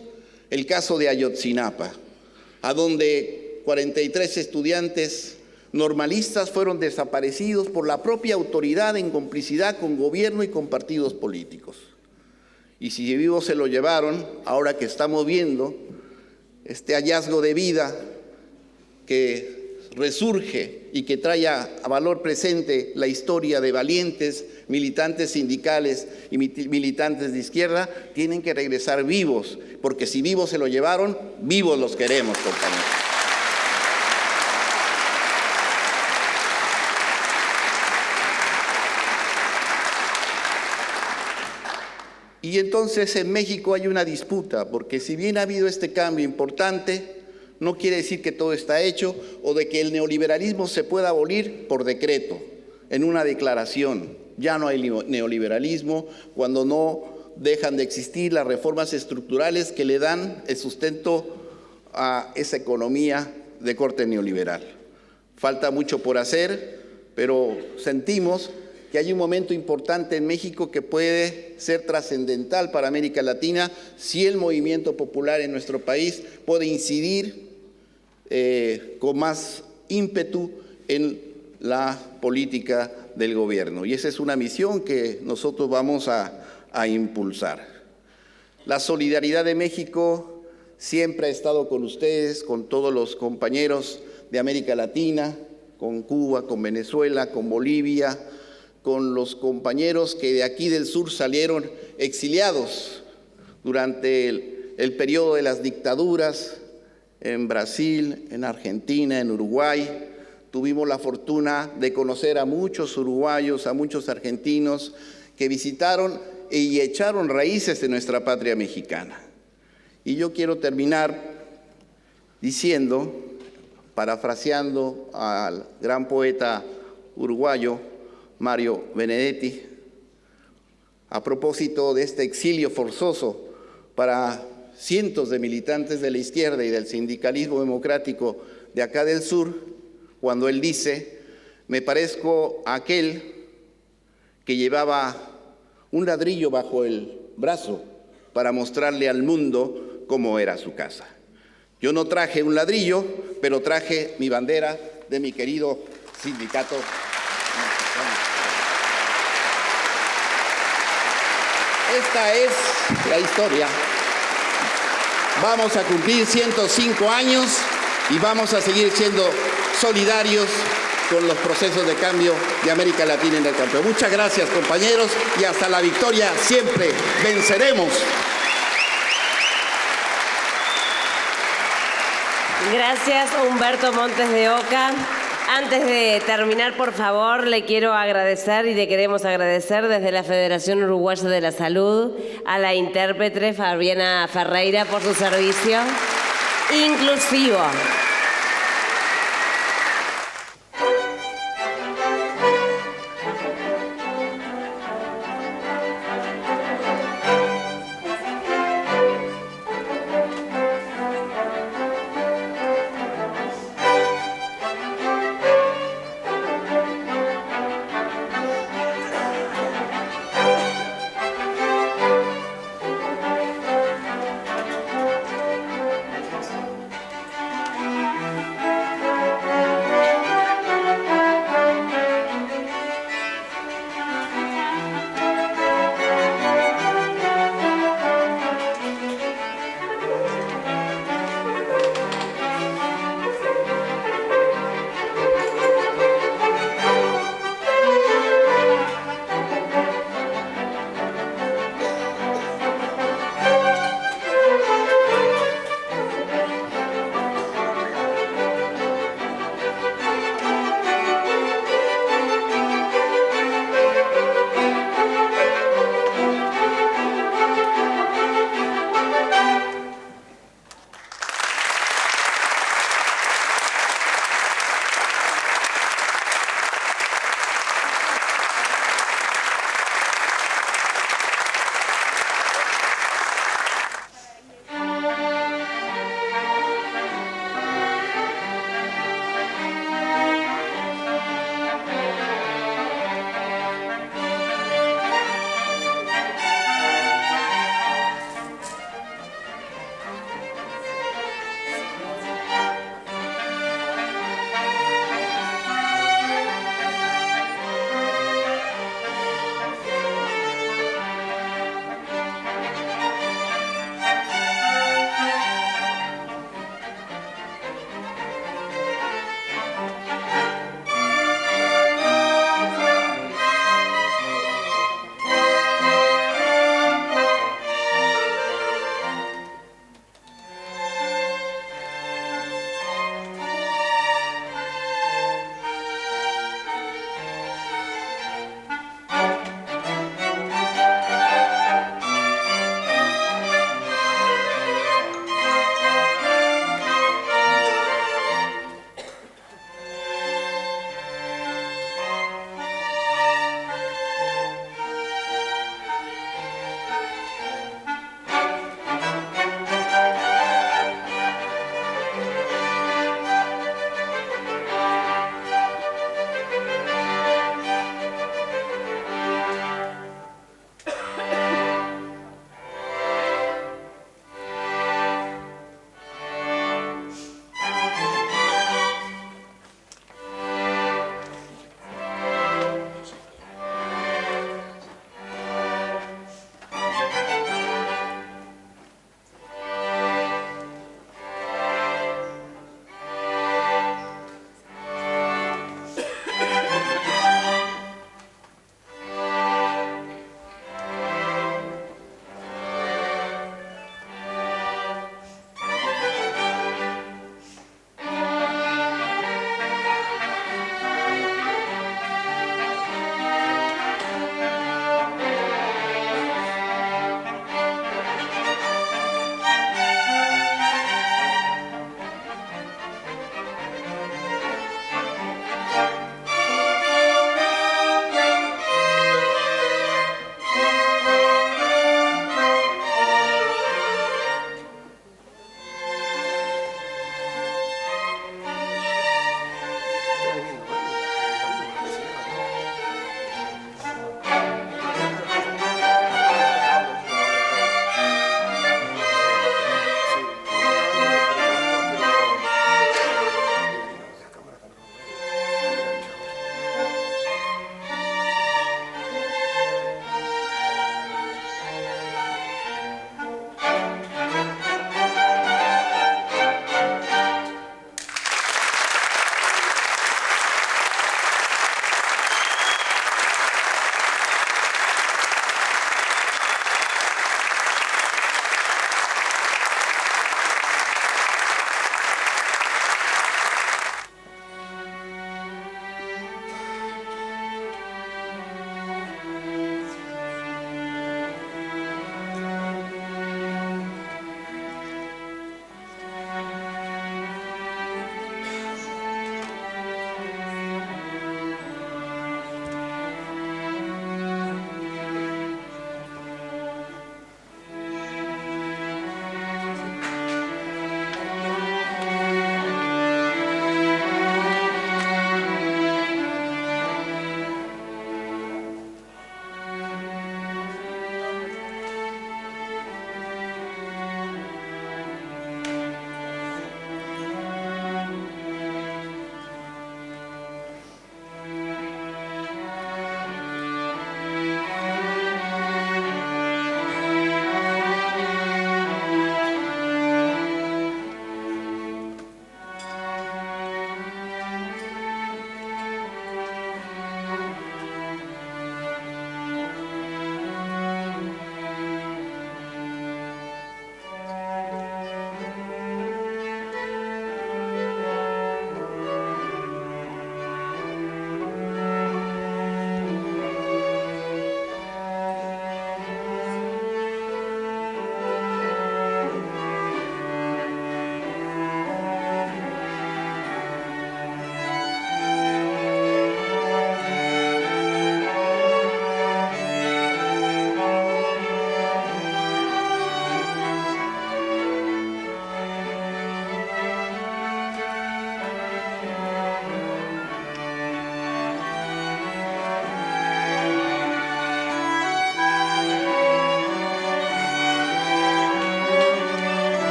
el caso de Ayotzinapa, a donde 43 estudiantes normalistas fueron desaparecidos por la propia autoridad en complicidad con gobierno y con partidos políticos. Y si vivos se lo llevaron, ahora que estamos viendo este hallazgo de vida que resurge y que trae a valor presente la historia de valientes militantes sindicales y militantes de izquierda, tienen que regresar vivos, porque si vivos se lo llevaron, vivos los queremos, compañeros. Y entonces en México hay una disputa, porque si bien ha habido este cambio importante, no quiere decir que todo está hecho o de que el neoliberalismo se pueda abolir por decreto, en una declaración. Ya no hay neoliberalismo cuando no dejan de existir las reformas estructurales que le dan el sustento a esa economía de corte neoliberal. Falta mucho por hacer, pero sentimos que hay un momento importante en México que puede ser trascendental para América Latina si el movimiento popular en nuestro país puede incidir con más ímpetu en la política del gobierno. Y esa es una misión que nosotros vamos a impulsar. La solidaridad de México siempre ha estado con ustedes, con todos los compañeros de América Latina, con Cuba, con Venezuela, con Bolivia, con los compañeros que de aquí del sur salieron exiliados durante el periodo de las dictaduras en Brasil, en Argentina, en Uruguay. Tuvimos la fortuna de conocer a muchos uruguayos, a muchos argentinos que visitaron y echaron raíces en nuestra patria mexicana. Y yo quiero terminar diciendo, parafraseando al gran poeta uruguayo Mario Benedetti, a propósito de este exilio forzoso para cientos de militantes de la izquierda y del sindicalismo democrático de acá del sur, cuando él dice: me parezco a aquel que llevaba un ladrillo bajo el brazo para mostrarle al mundo cómo era su casa. Yo no traje un ladrillo, pero traje mi bandera de mi querido sindicato. Esta es la historia. Vamos a cumplir 105 años y vamos a seguir siendo solidarios con los procesos de cambio de América Latina en el campo. Muchas gracias, compañeros, y hasta la victoria siempre venceremos. Gracias, Humberto Montes de Oca. Antes de terminar, por favor, le quiero agradecer y le queremos agradecer desde la Federación Uruguaya de la Salud a la intérprete Fabiana Ferreira por su servicio inclusivo.